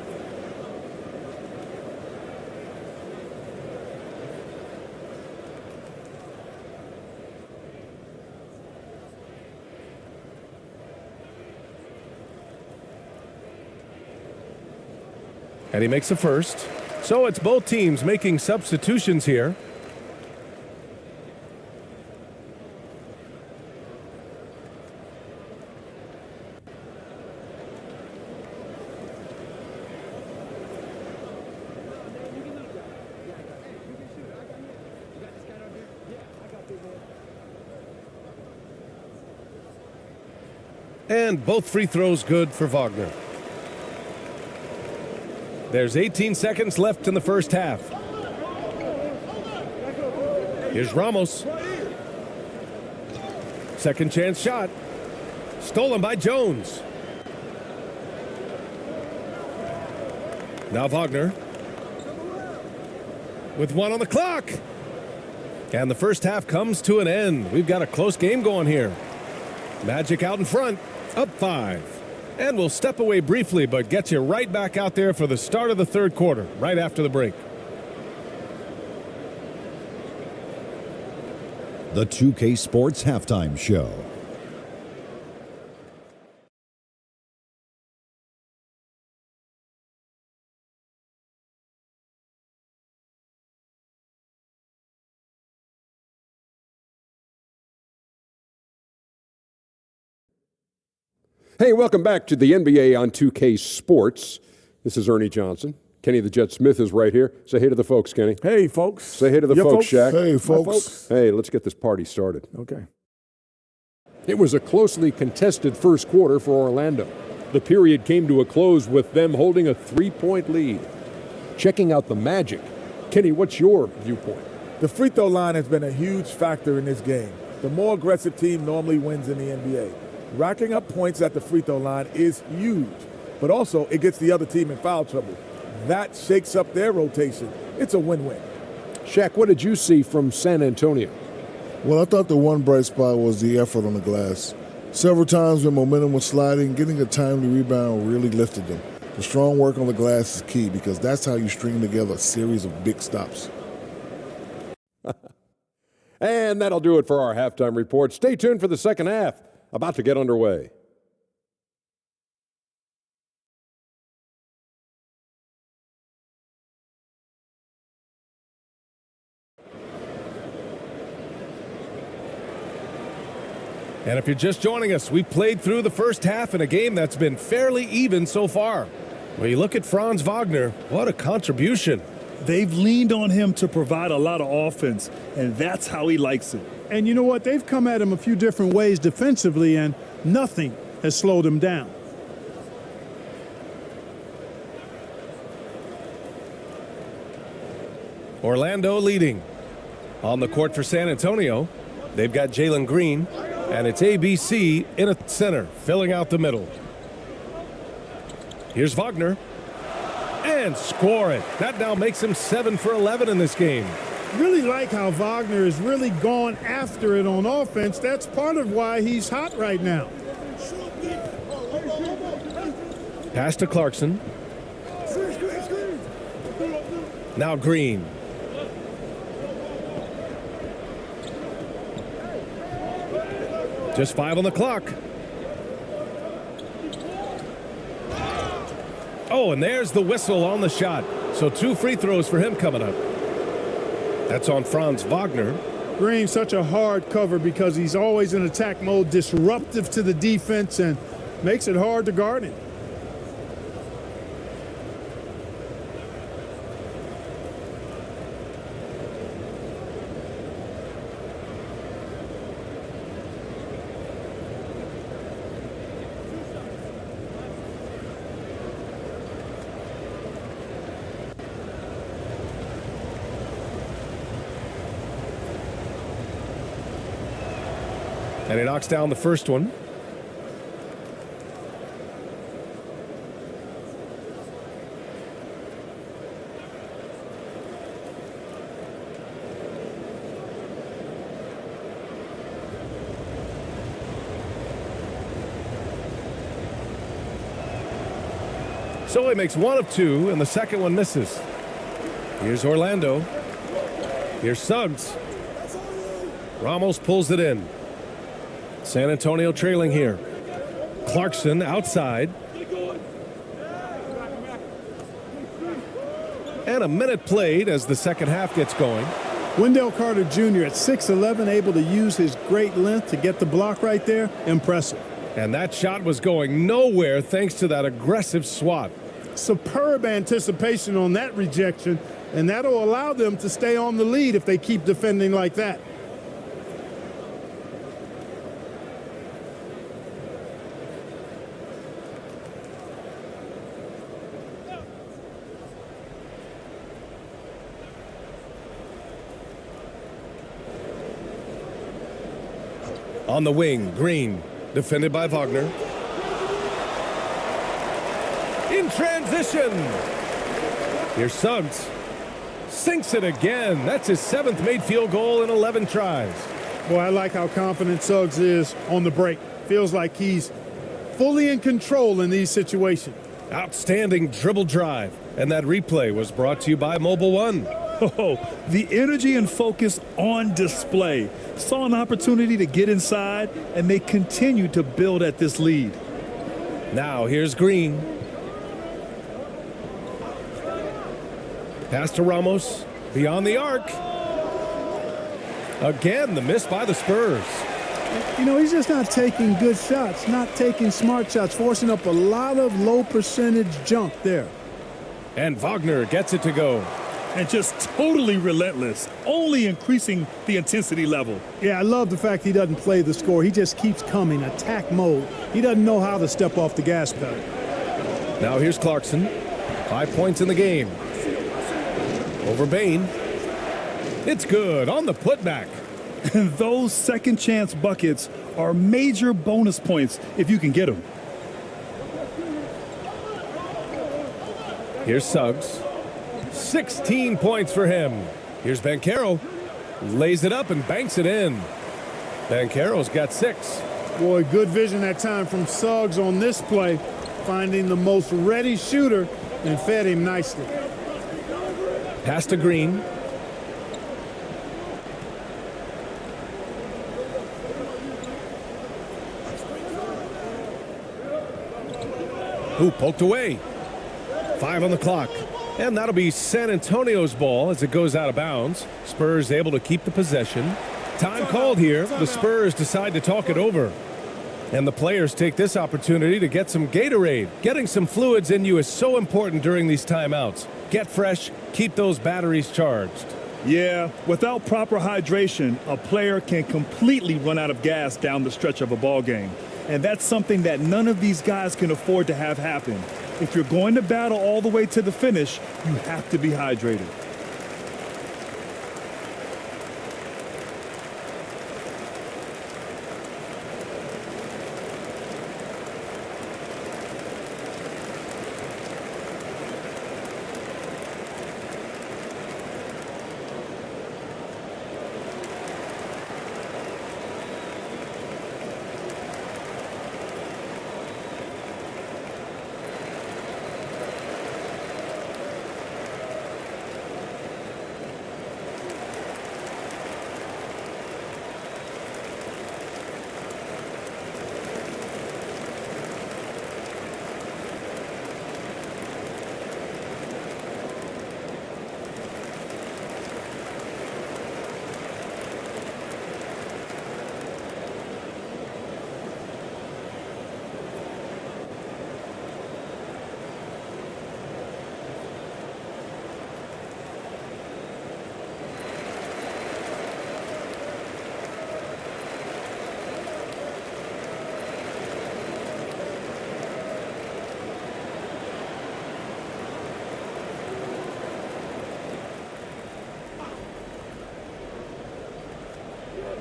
And he makes the first. So it's both teams making substitutions here. And both free throws good for Wagner. There's 18 seconds left in the first half. Here's Ramos. Second chance shot. Stolen by Jones. Now Wagner. With 1 on the clock. And the first half comes to an end. We've got a close game going here. Magic out in front, up 5. And we'll step away briefly, but get you right back out there for the start of the third quarter, right after the break. The 2K Sports Halftime Show. Hey, welcome back to the NBA on 2K Sports. This is Ernie Johnson. Kenny the Jet Smith is right here. Say hey to the folks, Kenny. Hey, folks. Say hey to the folks, Shaq. Hey, folks. Hey, let's get this party started. Okay. It was a closely contested first quarter for Orlando. The period came to a close with them holding a 3-point lead. Checking out the Magic. Kenny, what's your viewpoint? The free throw line has been a huge factor in this game. The more aggressive team normally wins in the NBA. Racking up points at the free throw line is huge, but also it gets the other team in foul trouble. That shakes up their rotation. It's a win-win. Shaq, what did you see from San Antonio? Well, I thought the one bright spot was the effort on the glass. Several times when momentum was sliding, getting a timely rebound really lifted them. The strong work on the glass is key because that's how you string together a series of big stops. And that'll do it for our halftime report. Stay tuned for the second half, about to get underway. And if you're just joining us, we played through the first half in a game that's been fairly even so far. Well, you look at Franz Wagner, what a contribution. They've leaned on him to provide a lot of offense, and that's how he likes it. And you know what? They've come at him a few different ways defensively, and nothing has slowed him down. Orlando leading. On the court for San Antonio, they've got Jalen Green, and it's ABC in a center, filling out the middle. Here's Wagner. And score it. That now makes him 7 for 11 in this game. Really like how Wagner has really gone after it on offense. That's part of why he's hot right now. Pass to Clarkson. Now Green. Just 5 on the clock. Oh, and there's the whistle on the shot. So 2 free throws for him coming up. That's on Franz Wagner. Green, such a hard cover because he's always in attack mode, disruptive to the defense, and makes it hard to guard him. And he knocks down the first one. So he makes 1 of 2, and the second one misses. Here's Orlando. Here's Suggs. Ramos pulls it in. San Antonio trailing here. Clarkson outside. And a minute played as the second half gets going. Wendell Carter Jr. at 6'11", able to use his great length to get the block right there. Impressive. And that shot was going nowhere thanks to that aggressive swat. Superb anticipation on that rejection, and that'll allow them to stay on the lead if they keep defending like that. On the wing, Green, defended by Wagner. In transition. Here's Suggs. Sinks it again. That's his 7th made field goal in 11 tries. Boy, I like how confident Suggs is on the break. Feels like he's fully in control in these situations. Outstanding dribble drive. And that replay was brought to you by Mobile One. Oh, the energy and focus on display. Saw an opportunity to get inside, and they continue to build at this lead. Now here's Green. Pass to Ramos. Beyond the arc. Again, the miss by the Spurs. You know, he's just not taking good shots, not taking smart shots, forcing up a lot of low percentage junk there. And Wagner gets it to go. And just totally relentless, only increasing the intensity level. Yeah, I love the fact he doesn't play the score. He just keeps coming, attack mode. He doesn't know how to step off the gas pedal. Now here's Clarkson. 5 points in the game. Over Bain. It's good on the putback. And those second chance buckets are major bonus points if you can get them. Here's Suggs. 16 points for him. Here's Banchero. Lays it up and banks it in. Banchero's got 6. Boy, good vision that time from Suggs on this play, finding the most ready shooter and fed him nicely. Pass to Green. Who poked away. 5 on the clock. And that'll be San Antonio's ball as it goes out of bounds. Spurs able to keep the possession. Time called here. The Spurs decide to talk it over. And the players take this opportunity to get some Gatorade. Getting some fluids in you is so important during these timeouts. Get fresh, keep those batteries charged. Yeah, without proper hydration, a player can completely run out of gas down the stretch of a ball game. And that's something that none of these guys can afford to have happen. If you're going to battle all the way to the finish, you have to be hydrated.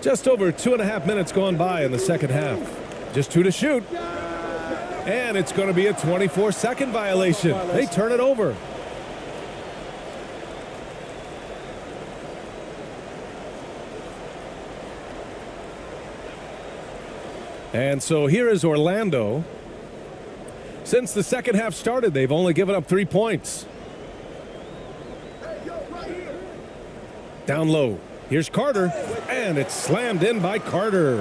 Just over 2.5 minutes gone by in the second half. Just 2 to shoot. And it's going to be a 24-second violation. They turn it over. And so here is Orlando. Since the second half started, they've only given up 3 points. Down low. Here's Carter, and it's slammed in by Carter.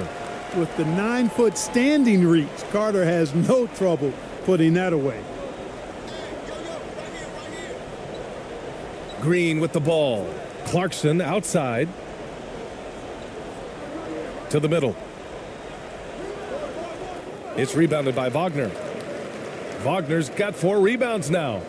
With the 9-foot standing reach, Carter has no trouble putting that away. Green with the ball. Clarkson outside. To the middle. It's rebounded by Wagner. Wagner's got 4 rebounds now.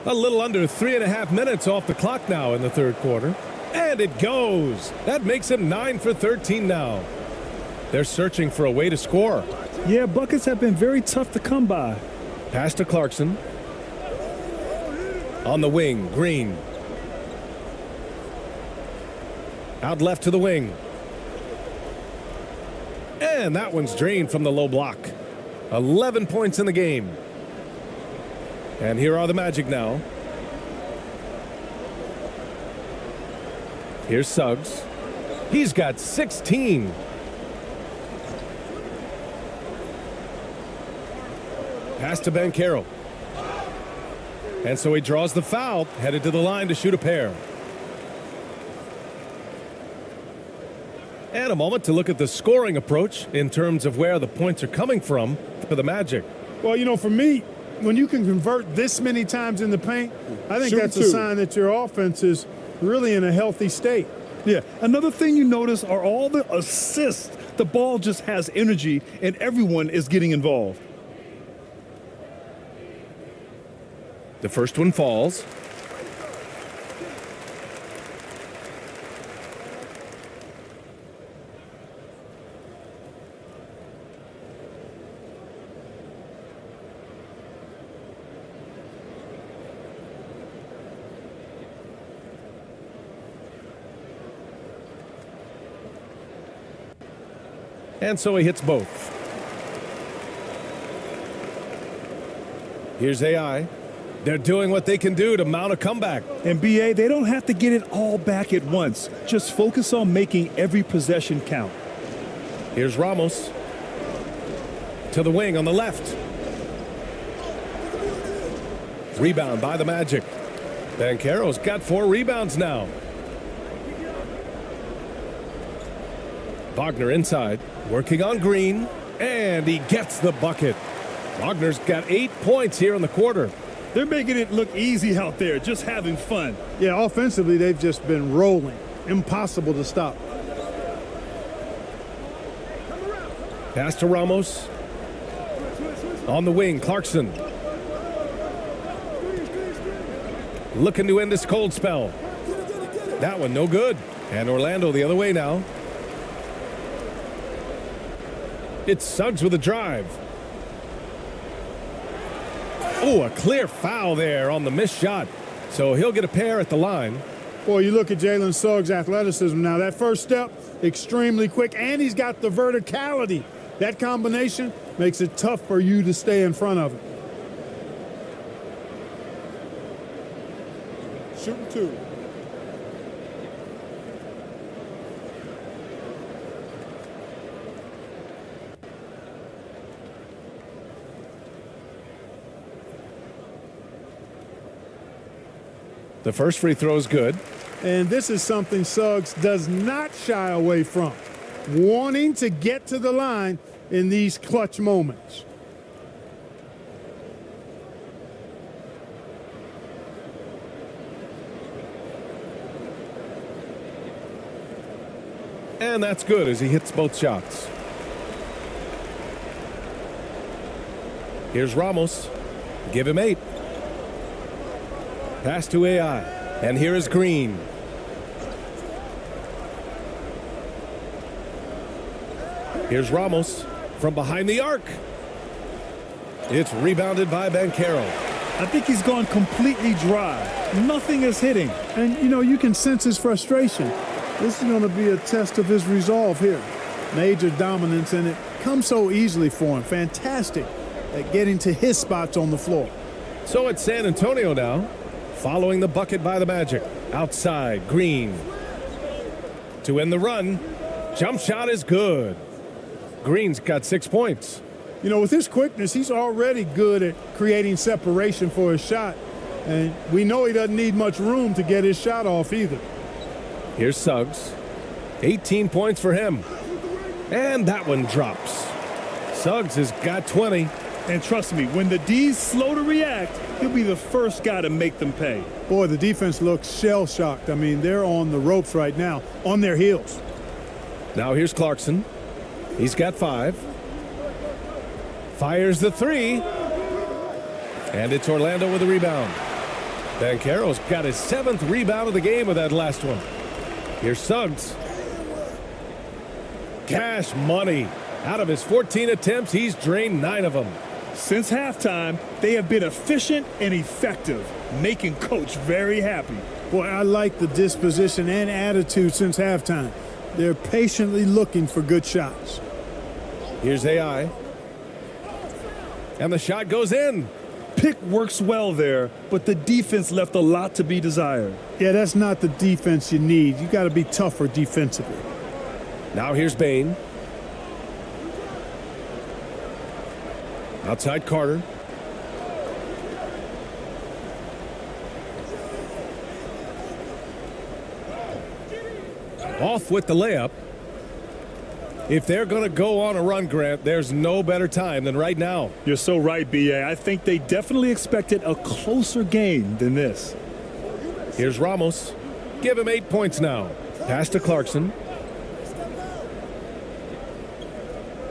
A little under 3.5 minutes off the clock now in the third quarter. And it goes. That makes him 9 for 13 now. They're searching for a way to score. Yeah, buckets have been very tough to come by. Pass to Clarkson. On the wing, Green. Out left to the wing. And that one's drained from the low block. 11 points in the game. And here are the Magic now. Here's Suggs. He's got 16. Pass to Banchero. And so he draws the foul, headed to the line to shoot a pair. And a moment to look at the scoring approach in terms of where the points are coming from for the Magic. Well, you know, for me, when you can convert this many times in the paint, I think that's a sign that your offense is really in a healthy state. Yeah, another thing you notice are all the assists. The ball just has energy, and everyone is getting involved. The first one falls. And so he hits both. Here's AI. They're doing what they can do to mount a comeback. And BA, they don't have to get it all back at once. Just focus on making every possession count. Here's Ramos. To the wing on the left. Rebound by the Magic. Banchero's got 4 rebounds now. Wagner inside, working on Green, and he gets the bucket. Wagner's got 8 points here in the quarter. They're making it look easy out there, just having fun. Yeah, offensively, they've just been rolling. Impossible to stop. Pass to Ramos. On the wing, Clarkson. Looking to end this cold spell. That one no good. And Orlando the other way now. It's Suggs with a drive. Oh, a clear foul there on the missed shot. So he'll get a pair at the line. Boy, you look at Jalen Suggs' athleticism now. That first step, extremely quick, and he's got the verticality. That combination makes it tough for you to stay in front of him. Shooting 2. The first free throw is good. And this is something Suggs does not shy away from. Wanting to get to the line in these clutch moments. And that's good as he hits both shots. Here's Ramos. Give him 8. Pass to AI. And here is Green. Here's Ramos from behind the arc. It's rebounded by Banchero. I think he's gone completely dry. Nothing is hitting. And, you know, you can sense his frustration. This is going to be a test of his resolve here. Major dominance, and it comes so easily for him. Fantastic at getting to his spots on the floor. So it's San Antonio now, following the bucket by the Magic. Outside, Green. To end the run, jump shot is good. Green's got 6 points. You know, with his quickness, he's already good at creating separation for his shot. And we know he doesn't need much room to get his shot off either. Here's Suggs. 18 points for him. And that one drops. Suggs has got 20. And trust me, when the D's slow to react, he'll be the first guy to make them pay. Boy, the defense looks shell-shocked. I mean, they're on the ropes right now, on their heels. Now here's Clarkson. He's got 5. Fires the 3. And it's Orlando with a rebound. Banchero's got his 7th rebound of the game with that last one. Here's Suggs. Cash money. Out of his 14 attempts, he's drained 9 of them. Since halftime, they have been efficient and effective, making Coach very happy. Boy, I like the disposition and attitude since halftime. They're patiently looking for good shots. Here's AI. And the shot goes in. Pick works well there, but the defense left a lot to be desired. Yeah, that's not the defense you need. You got to be tougher defensively. Now here's Bain. Outside Carter. Off with the layup. If they're going to go on a run, Grant, there's no better time than right now. You're so right, B.A. I think they definitely expected a closer game than this. Here's Ramos. Give him 8 points now. Pass to Clarkson.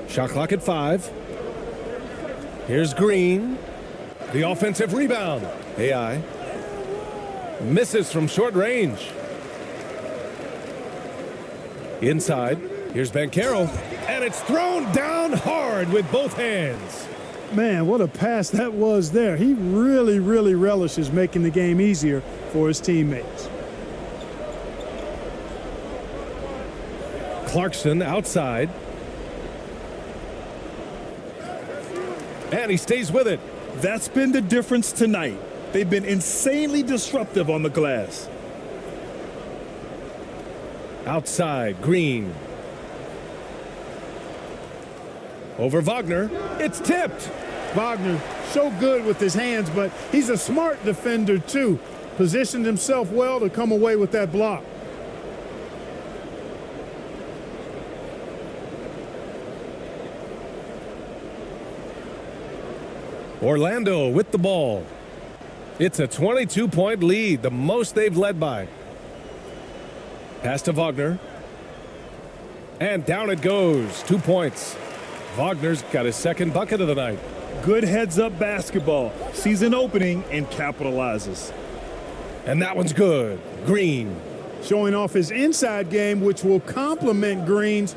Shot clock at 5. Here's Green. The offensive rebound. AI. Misses from short range. Inside. Here's Banchero. And it's thrown down hard with both hands. Man, what a pass that was there. He really, really relishes making the game easier for his teammates. Clarkson outside. And he stays with it. That's been the difference tonight. They've been insanely disruptive on the glass. Outside, Green. Over Wagner. It's tipped. Wagner, so good with his hands, but he's a smart defender too. Positioned himself well to come away with that block. Orlando with the ball. It's a 22-point lead, the most they've led by. Pass to Wagner. And down it goes. 2 points. Wagner's got his second bucket of the night. Good heads-up basketball. Sees an opening and capitalizes. And that one's good. Green. Showing off his inside game, which will complement Green's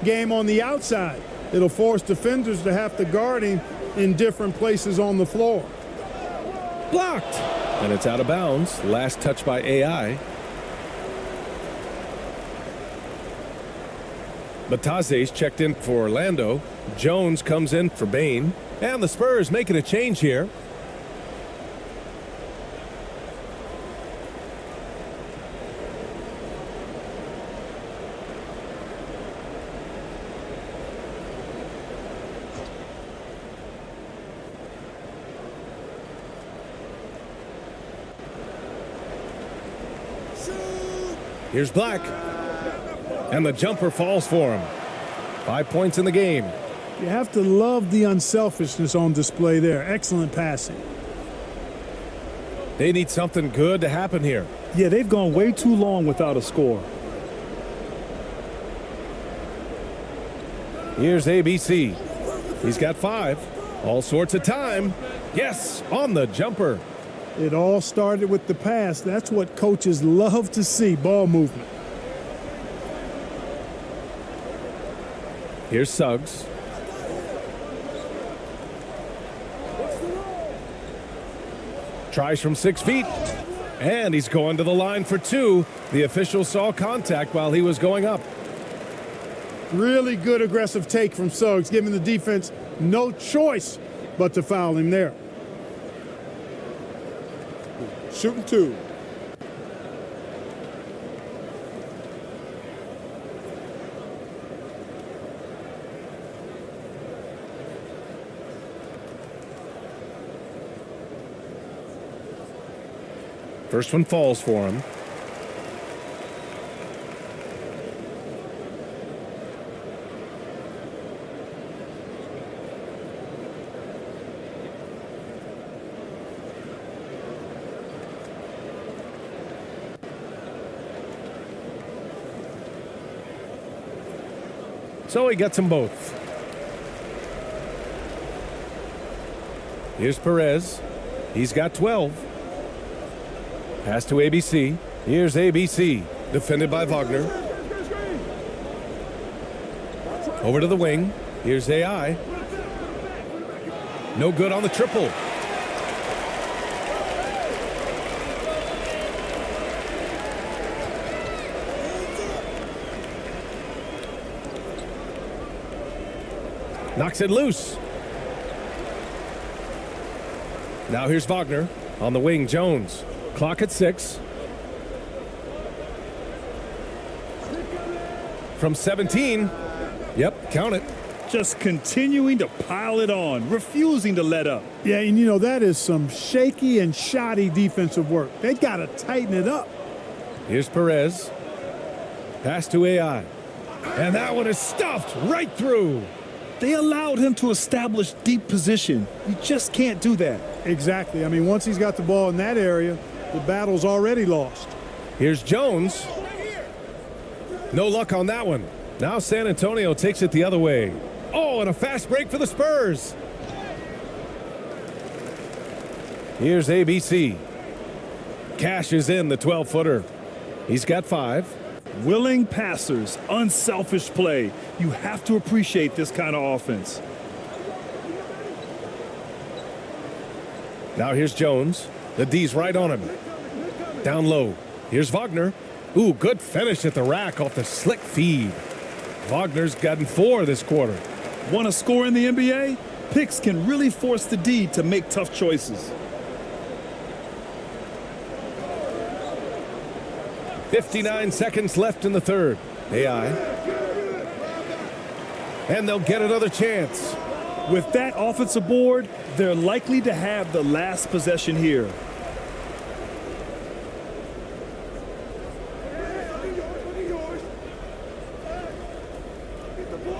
game on the outside. It'll force defenders to have to guard him in different places on the floor. Blocked. And it's out of bounds. Last touch by AI. Bataze's checked in for Orlando. Jones comes in for Bain. And the Spurs making a change here. Here's Black. And the jumper falls for him. 5 points in the game. You have to love the unselfishness on display there. Excellent passing. They need something good to happen here. Yeah, they've gone way too long without a score. Here's ABC. He's got 5. All sorts of time. Yes, on the jumper. It all started with the pass. That's what coaches love to see, ball movement. Here's Suggs. Tries from 6 feet. And he's going to the line for 2. The official saw contact while he was going up. Really good aggressive take from Suggs, giving the defense no choice but to foul him there. Shooting 2. First one falls for him. So he gets them both. Here's Perez. He's got 12. Pass to ABC. Here's ABC. Defended by Wagner. Over to the wing. Here's AI. No good on the triple. Knocks it loose. Now here's Wagner. On the wing, Jones. Clock at 6. From 17. Yep, count it. Just continuing to pile it on, refusing to let up. Yeah, and you know, that is some shaky and shoddy defensive work. They got to tighten it up. Here's Perez. Pass to AI. And that one is stuffed right through. They allowed him to establish deep position. You just can't do that. Exactly. I mean, once he's got the ball in that area, the battle's already lost. Here's Jones. No luck on that one. Now San Antonio takes it the other way. Oh, and a fast break for the Spurs. Here's ABC. Cashes in the 12-footer. He's got 5. Willing passers, unselfish play. You have to appreciate this kind of offense. Now here's Jones. The D's right on him. Down low. Here's Wagner. Ooh, good finish at the rack off the slick feed. Wagner's gotten 4 this quarter. Want to score in the NBA? Picks can really force the D to make tough choices. 59 seconds left in the third. AI. And they'll get another chance. With that offensive board, they're likely to have the last possession here.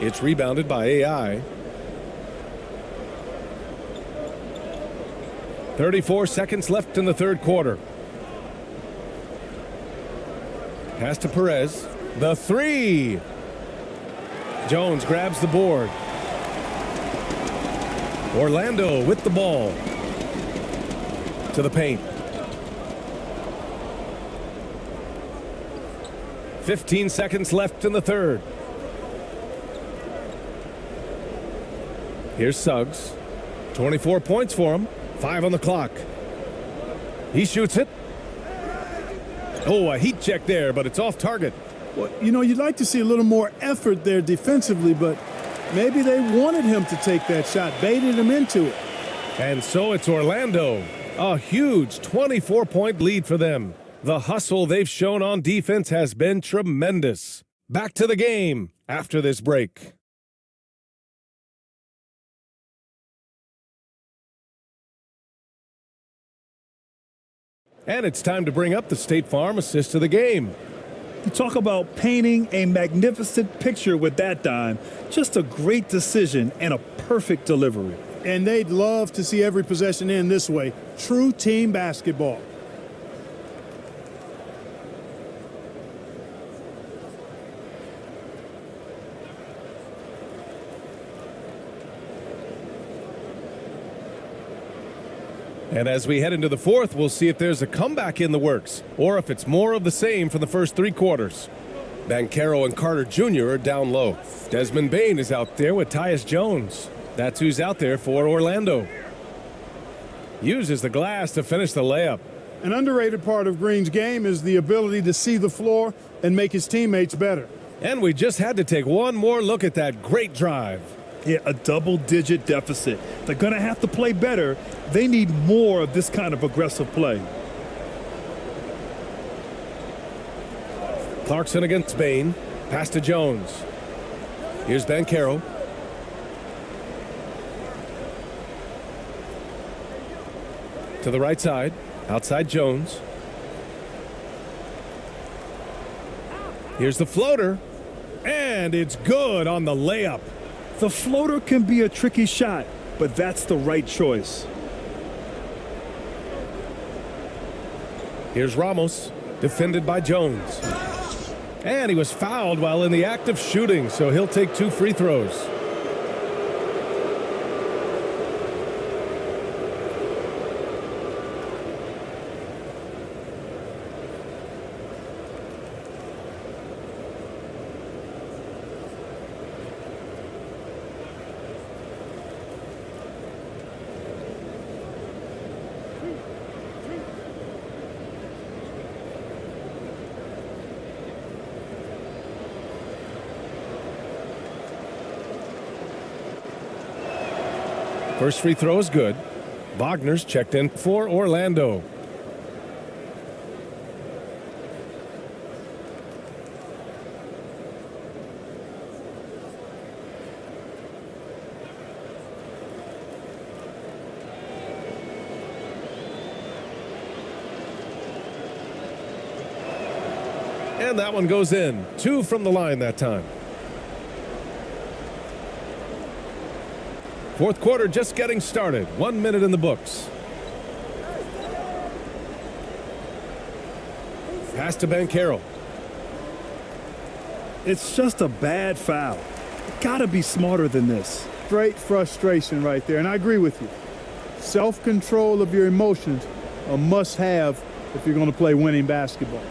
It's rebounded by AI. 34 seconds left in the third quarter. Pass to Perez. The three. Jones grabs the board. Orlando with the ball. To the paint. 15 seconds left in the third. Here's Suggs. 24 points for him. 5 on the clock. He shoots it. Oh, a heat check there, but it's off target. Well, you know, you'd like to see a little more effort there defensively, but maybe they wanted him to take that shot, baited him into it. And so it's Orlando. A huge 24-point lead for them. The hustle they've shown on defense has been tremendous. Back to the game after this break. And it's time to bring up the State Farm assist of the game. You talk about painting a magnificent picture with that dime. Just a great decision and a perfect delivery. And they'd love to see every possession end this way. True team basketball. And as we head into the fourth, we'll see if there's a comeback in the works or if it's more of the same from the first 3 quarters. Banchero and Carter Jr. are down low. Desmond Bane is out there with Tyus Jones. That's who's out there for Orlando. Uses the glass to finish the layup. An underrated part of Green's game is the ability to see the floor and make his teammates better. And we just had to take one more look at that great drive. Yeah, a double-digit deficit. They're going to have to play better. They need more of this kind of aggressive play. Clarkson against Bane. Pass to Jones. Here's Banchero. To the right side. Outside Jones. Here's the floater. And it's good on the layup. The floater can be a tricky shot, but that's the right choice. Here's Ramos, defended by Jones. And he was fouled while in the act of shooting, so he'll take 2 free throws. First free throw is good. Wagner's checked in for Orlando. And that one goes in. 2 from the line that time. Fourth quarter just getting started. 1 minute in the books. Pass to Banchero. It's just a bad foul. Gotta be smarter than this. Great frustration right there, and I agree with you. Self-control of your emotions, a must-have if you're going to play winning basketball.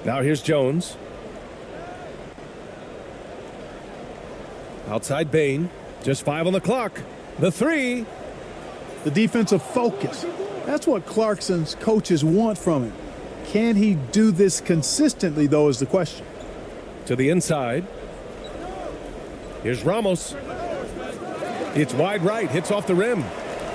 Now here's Jones. Outside Bane. Just 5 on the clock. The three. The defensive focus. That's what Clarkson's coaches want from him. Can he do this consistently, though, is the question. To the inside. Here's Ramos. It's wide right. Hits off the rim.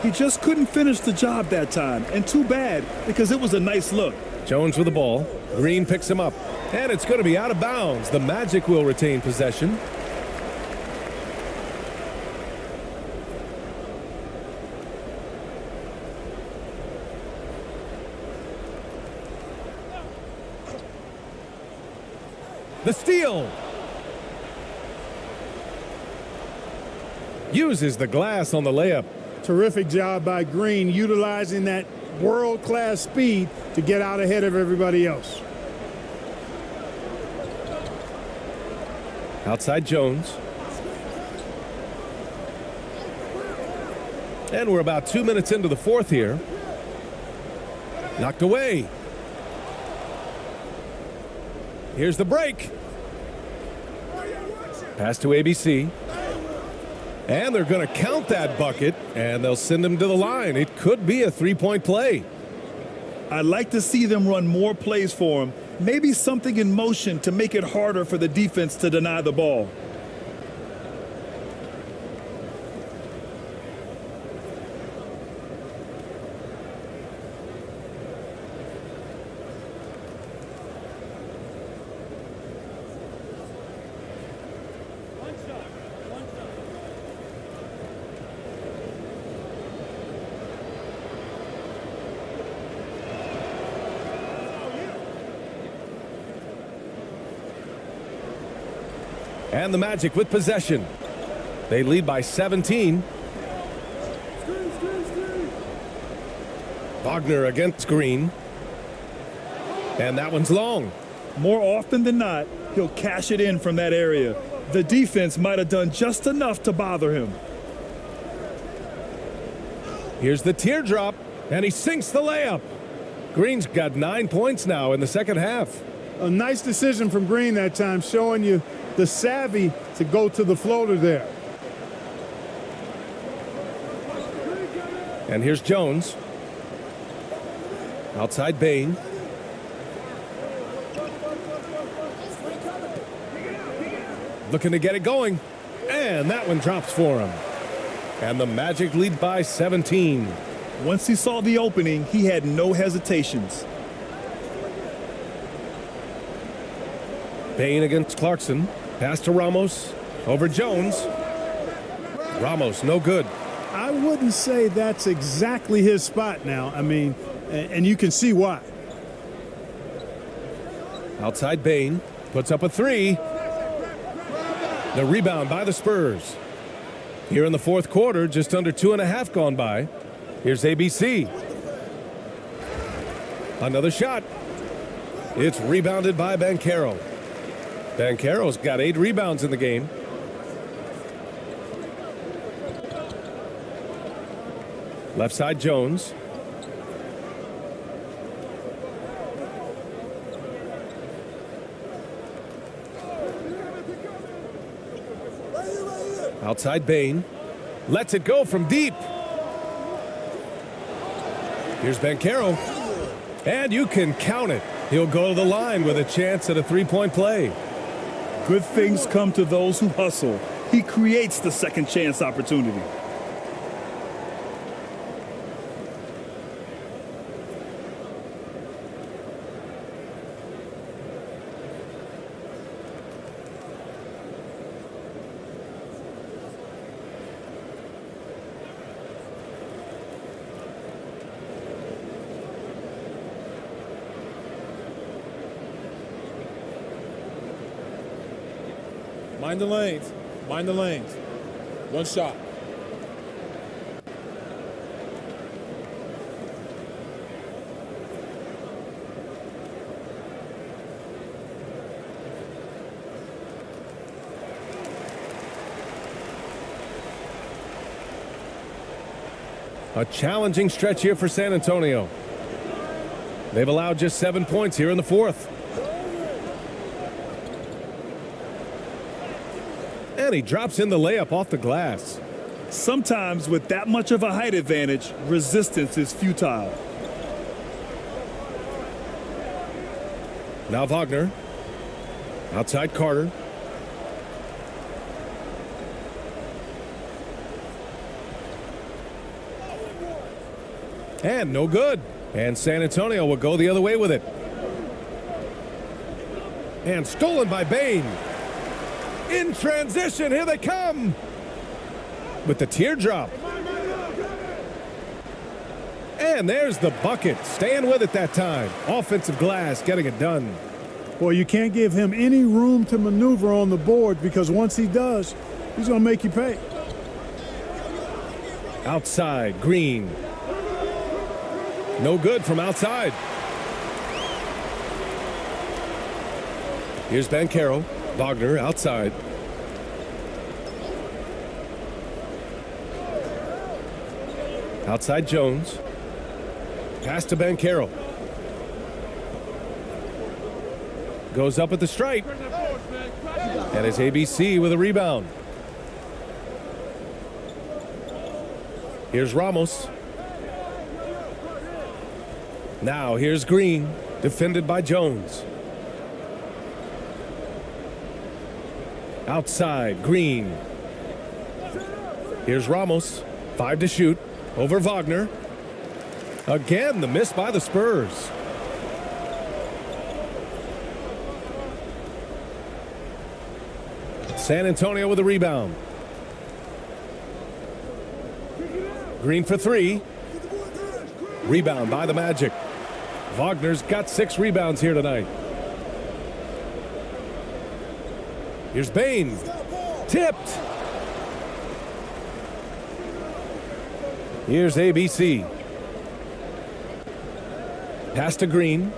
He just couldn't finish the job that time. And too bad, because it was a nice look. Jones with the ball. Green picks him up. And it's going to be out of bounds. The Magic will retain possession. The steal. Uses the glass on the layup. Terrific job by Green, utilizing that world-class speed to get out ahead of everybody else. Outside Jones. And we're about 2 minutes into the fourth here. Knocked away. Here's the break. Pass to ABC. And they're going to count that bucket, and they'll send him to the line. It could be a three-point play. I'd like to see them run more plays for him. Maybe something in motion to make it harder for the defense to deny the ball. And the Magic with possession. They lead by 17. Wagner against Green. And that one's long. More often than not, he'll cash it in from that area. The defense might have done just enough to bother him. Here's the teardrop, and he sinks the layup. Green's got 9 points now in the second half. A nice decision from Green that time, showing you the savvy to go to the floater there. And here's Jones. Outside Bain. Looking to get it going. And that one drops for him. And the Magic lead by 17. Once he saw the opening, he had no hesitations. Bain against Clarkson. Pass to Ramos. Over Jones. Ramos, no good. I wouldn't say that's exactly his spot now. I mean, and you can see why. Outside Bain. Puts up a three. The rebound by the Spurs. Here in the fourth quarter, just under 2.5 gone by. Here's ABC. Another shot. It's rebounded by Banchero. Banchero's got 8 rebounds in the game. Left side Jones. Outside Bain. Lets it go from deep. Here's Banchero. And you can count it. He'll go to the line with a chance at a three-point play. Good things come to those who hustle. He creates the second chance opportunity. Mind the lanes. Mind the lanes. One shot. A challenging stretch here for San Antonio. They've allowed just 7 points here in the fourth. And he drops in the layup off the glass. Sometimes with that much of a height advantage, resistance is futile. Now Wagner. Outside Carter. And no good. And San Antonio will go the other way with it. And stolen by Bain. In transition, here they come. With the teardrop. And there's the bucket. Staying with it that time. Offensive glass, getting it done. Well, you can't give him any room to maneuver on the board, because once he does, he's going to make you pay. Outside, Green. No good from outside. Here's Banchero. Wagner outside. Outside Jones. Pass to Banchero. Goes up at the stripe. And it's ABC with a rebound. Here's Ramos. Now here's Green, defended by Jones. Outside, Green. Here's Ramos, 5 to shoot, over Wagner. Again, the miss by the Spurs. San Antonio with a rebound. Green for 3. Rebound by the Magic. Wagner's got 6 rebounds here tonight. Here's Bain. Tipped. Here's ABC. Pass to Green.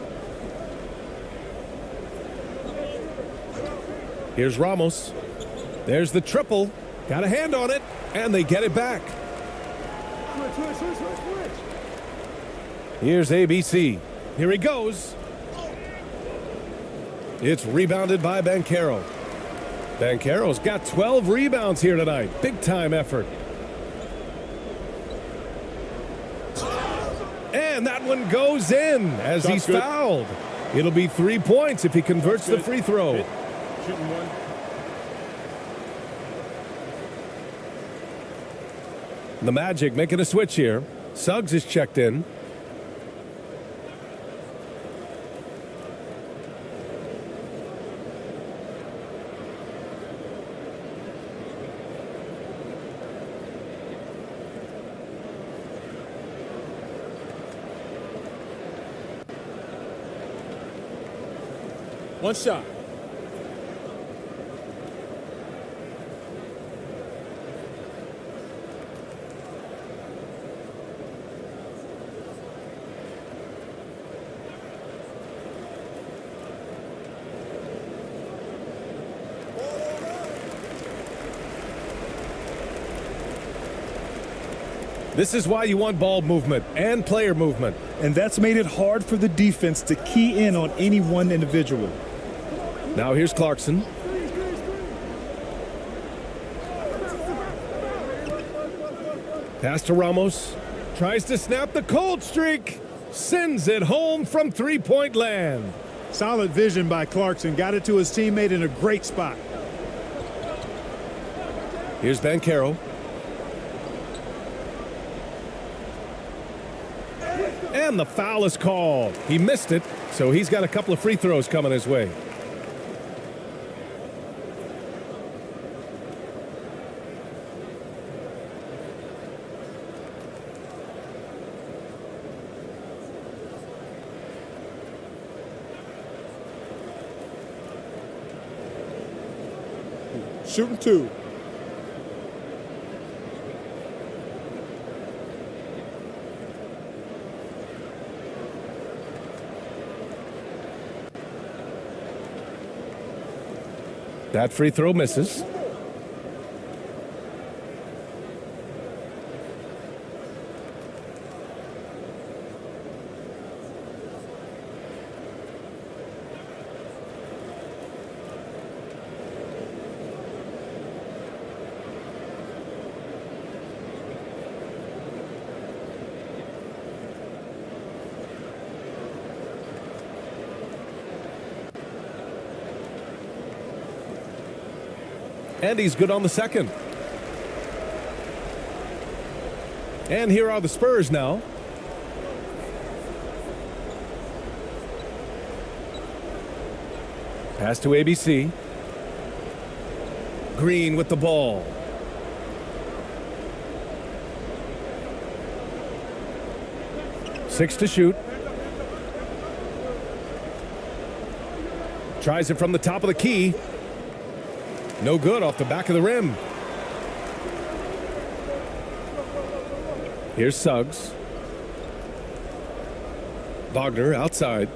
Here's Ramos. There's the triple. Got a hand on it, and they get it back. Here's ABC. Here he goes. It's rebounded by Banchero. Banchero's got 12 rebounds here tonight. Big time effort. And that one goes in as he's fouled. It'll be 3 points if he converts the free throw. Shooting one. The Magic making a switch here. Suggs is checked in. One shot. This is why you want ball movement and player movement. And that's made it hard for the defense to key in on any one individual. Now here's Clarkson. Pass to Ramos. Tries to snap the cold streak. Sends it home from three-point land. Solid vision by Clarkson. Got it to his teammate in a great spot. Here's Banchero. And the foul is called. He missed it, so he's got a couple of free throws coming his way. Shooting 2. That free throw misses. And he's good on the second. And here are the Spurs now. Pass to ABC. Green with the ball. Six to shoot. Tries it from the top of the key. No good off the back of the rim. Here's Suggs. Wagner outside.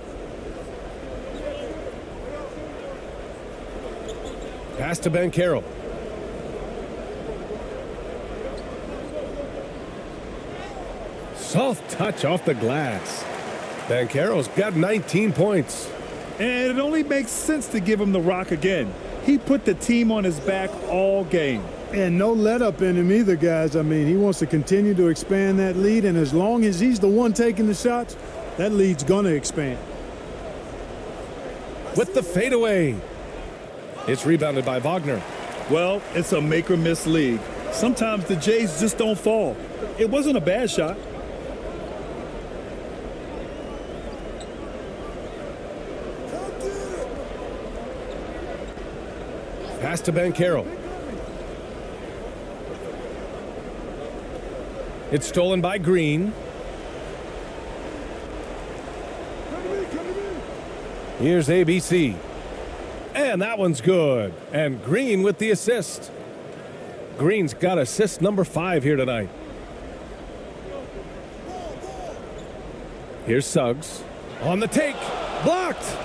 Pass to Banchero. Soft touch off the glass. Banchero's got 19 points. And it only makes sense to give him the rock again. He put the team on his back all game. And no let up in him either, guys. I mean, he wants to continue to expand that lead, and as long as he's the one taking the shots, that lead's going to expand. With the fadeaway. It's rebounded by Wagner. Well, it's a make or miss league. Sometimes the Jays just don't fall. It wasn't a bad shot. Pass to Banchero. It's stolen by Green. Here's ABC. And that one's good. And Green with the assist. Green's got assist number 5 here tonight. Here's Suggs. On the take. Blocked.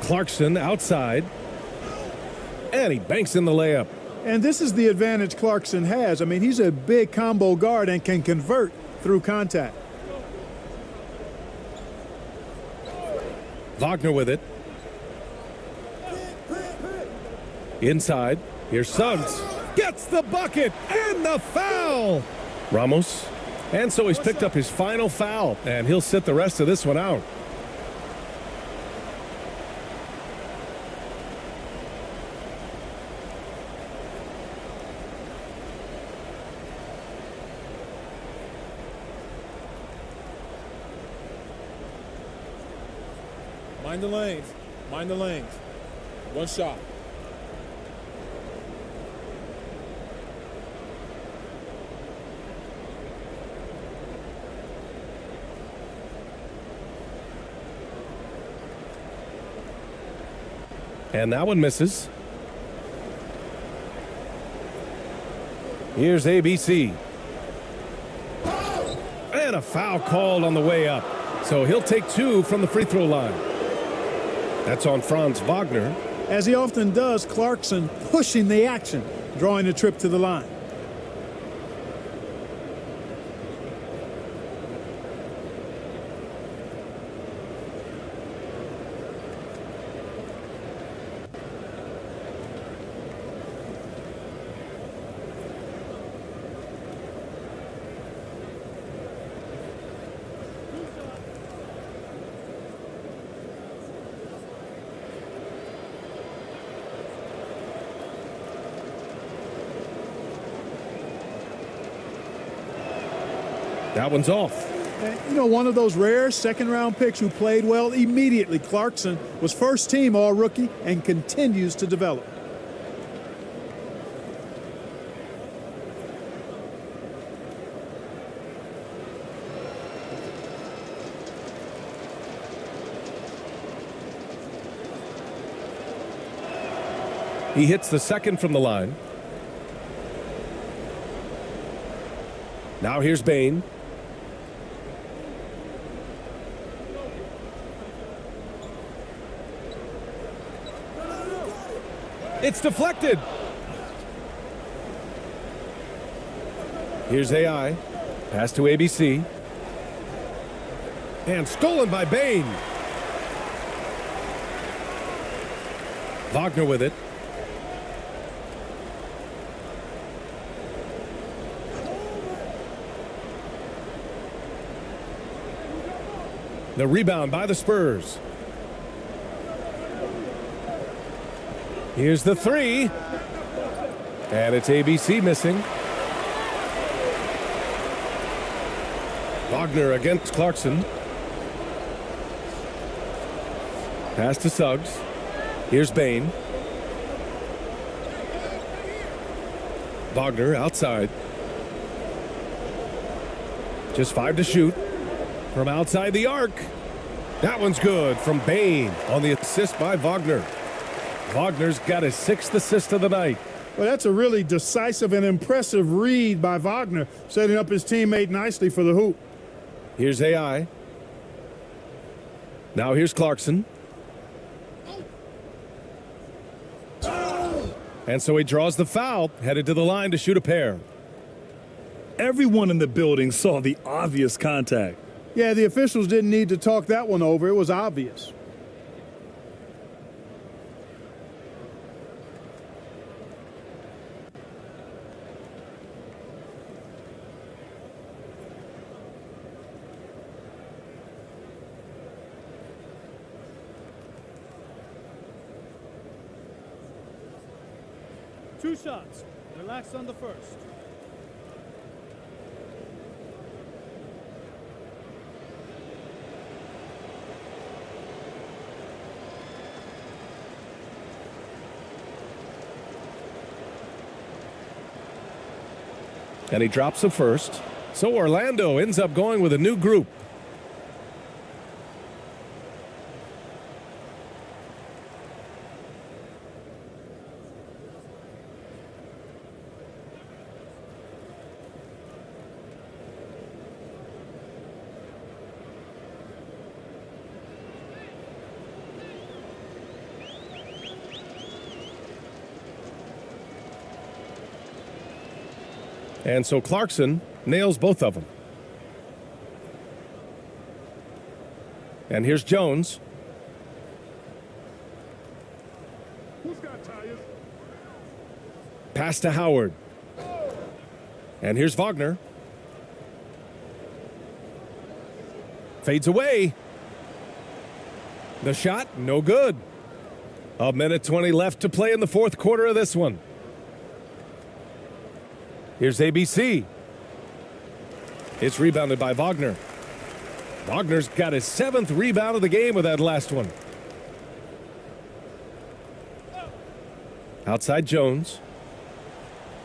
Clarkson outside. And he banks in the layup. And this is the advantage Clarkson has. I mean, he's a big combo guard and can convert through contact. Wagner with it. Inside. Here's Suggs. Gets the bucket and the foul. Ramos. And so he's picked up his final foul, and he'll sit the rest of this one out. Mind the lanes. Mind the lanes. One shot. And that one misses. Here's ABC. And a foul called on the way up. So he'll take 2 from the free throw line. That's on Franz Wagner. As he often does, Clarkson pushing the action, drawing the trip to the line. That one's off. You know, one of those rare second-round picks who played well immediately. Clarkson was first team all-rookie and continues to develop. He hits the second from the line. Now here's Bain. It's deflected. Here's AI. Pass to ABC. And stolen by Bain. Wagner with it. The rebound by the Spurs. Here's the 3. And it's ABC missing. Wagner against Clarkson. Pass to Suggs. Here's Bain. Wagner outside. Just 5 to shoot. From outside the arc. That one's good from Bain on the assist by Wagner. Wagner's got his 6th assist of the night. Well, that's a really decisive and impressive read by Wagner, setting up his teammate nicely for the hoop. Here's AI. Now here's Clarkson. And so he draws the foul, headed to the line to shoot a pair. Everyone in the building saw the obvious contact. Yeah, the officials didn't need to talk that one over. It was obvious. Two shots. Relax on the first. And he drops the first. So Orlando ends up going with a new group. And so Clarkson nails both of them. And here's Jones. Who's got tires? Pass to Howard. And here's Wagner. Fades away. The shot, no good. 1:20 left to play in the fourth quarter of this one. Here's ABC. It's rebounded by Wagner. Wagner's got his 7th rebound of the game with that last one. Outside Jones.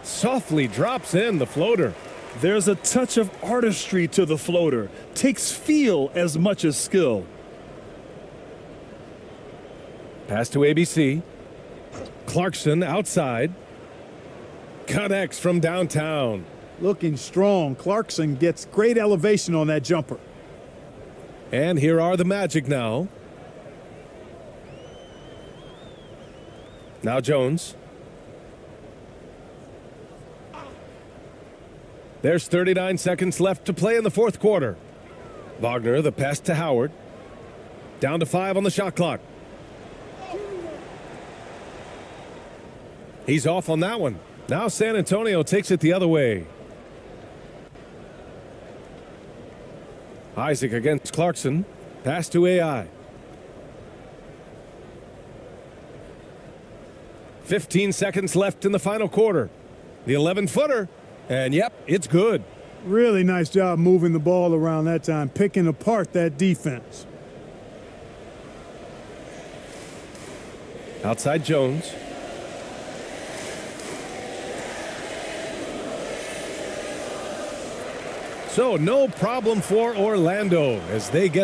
Softly drops in the floater. There's a touch of artistry to the floater. Takes feel as much as skill. Pass to ABC. Clarkson outside. Connects from downtown. Looking strong. Clarkson gets great elevation on that jumper. And here are the Magic now. Now Jones. There's 39 seconds left to play in the fourth quarter. Wagner, the pass to Howard. Down to 5 on the shot clock. He's off on that one. Now San Antonio takes it the other way. Isaac against Clarkson. Pass to AI. 15 seconds left in the final quarter. The 11-footer. And yep, it's good. Really nice job moving the ball around that time, picking apart that defense. Outside Jones. So no problem for Orlando as they get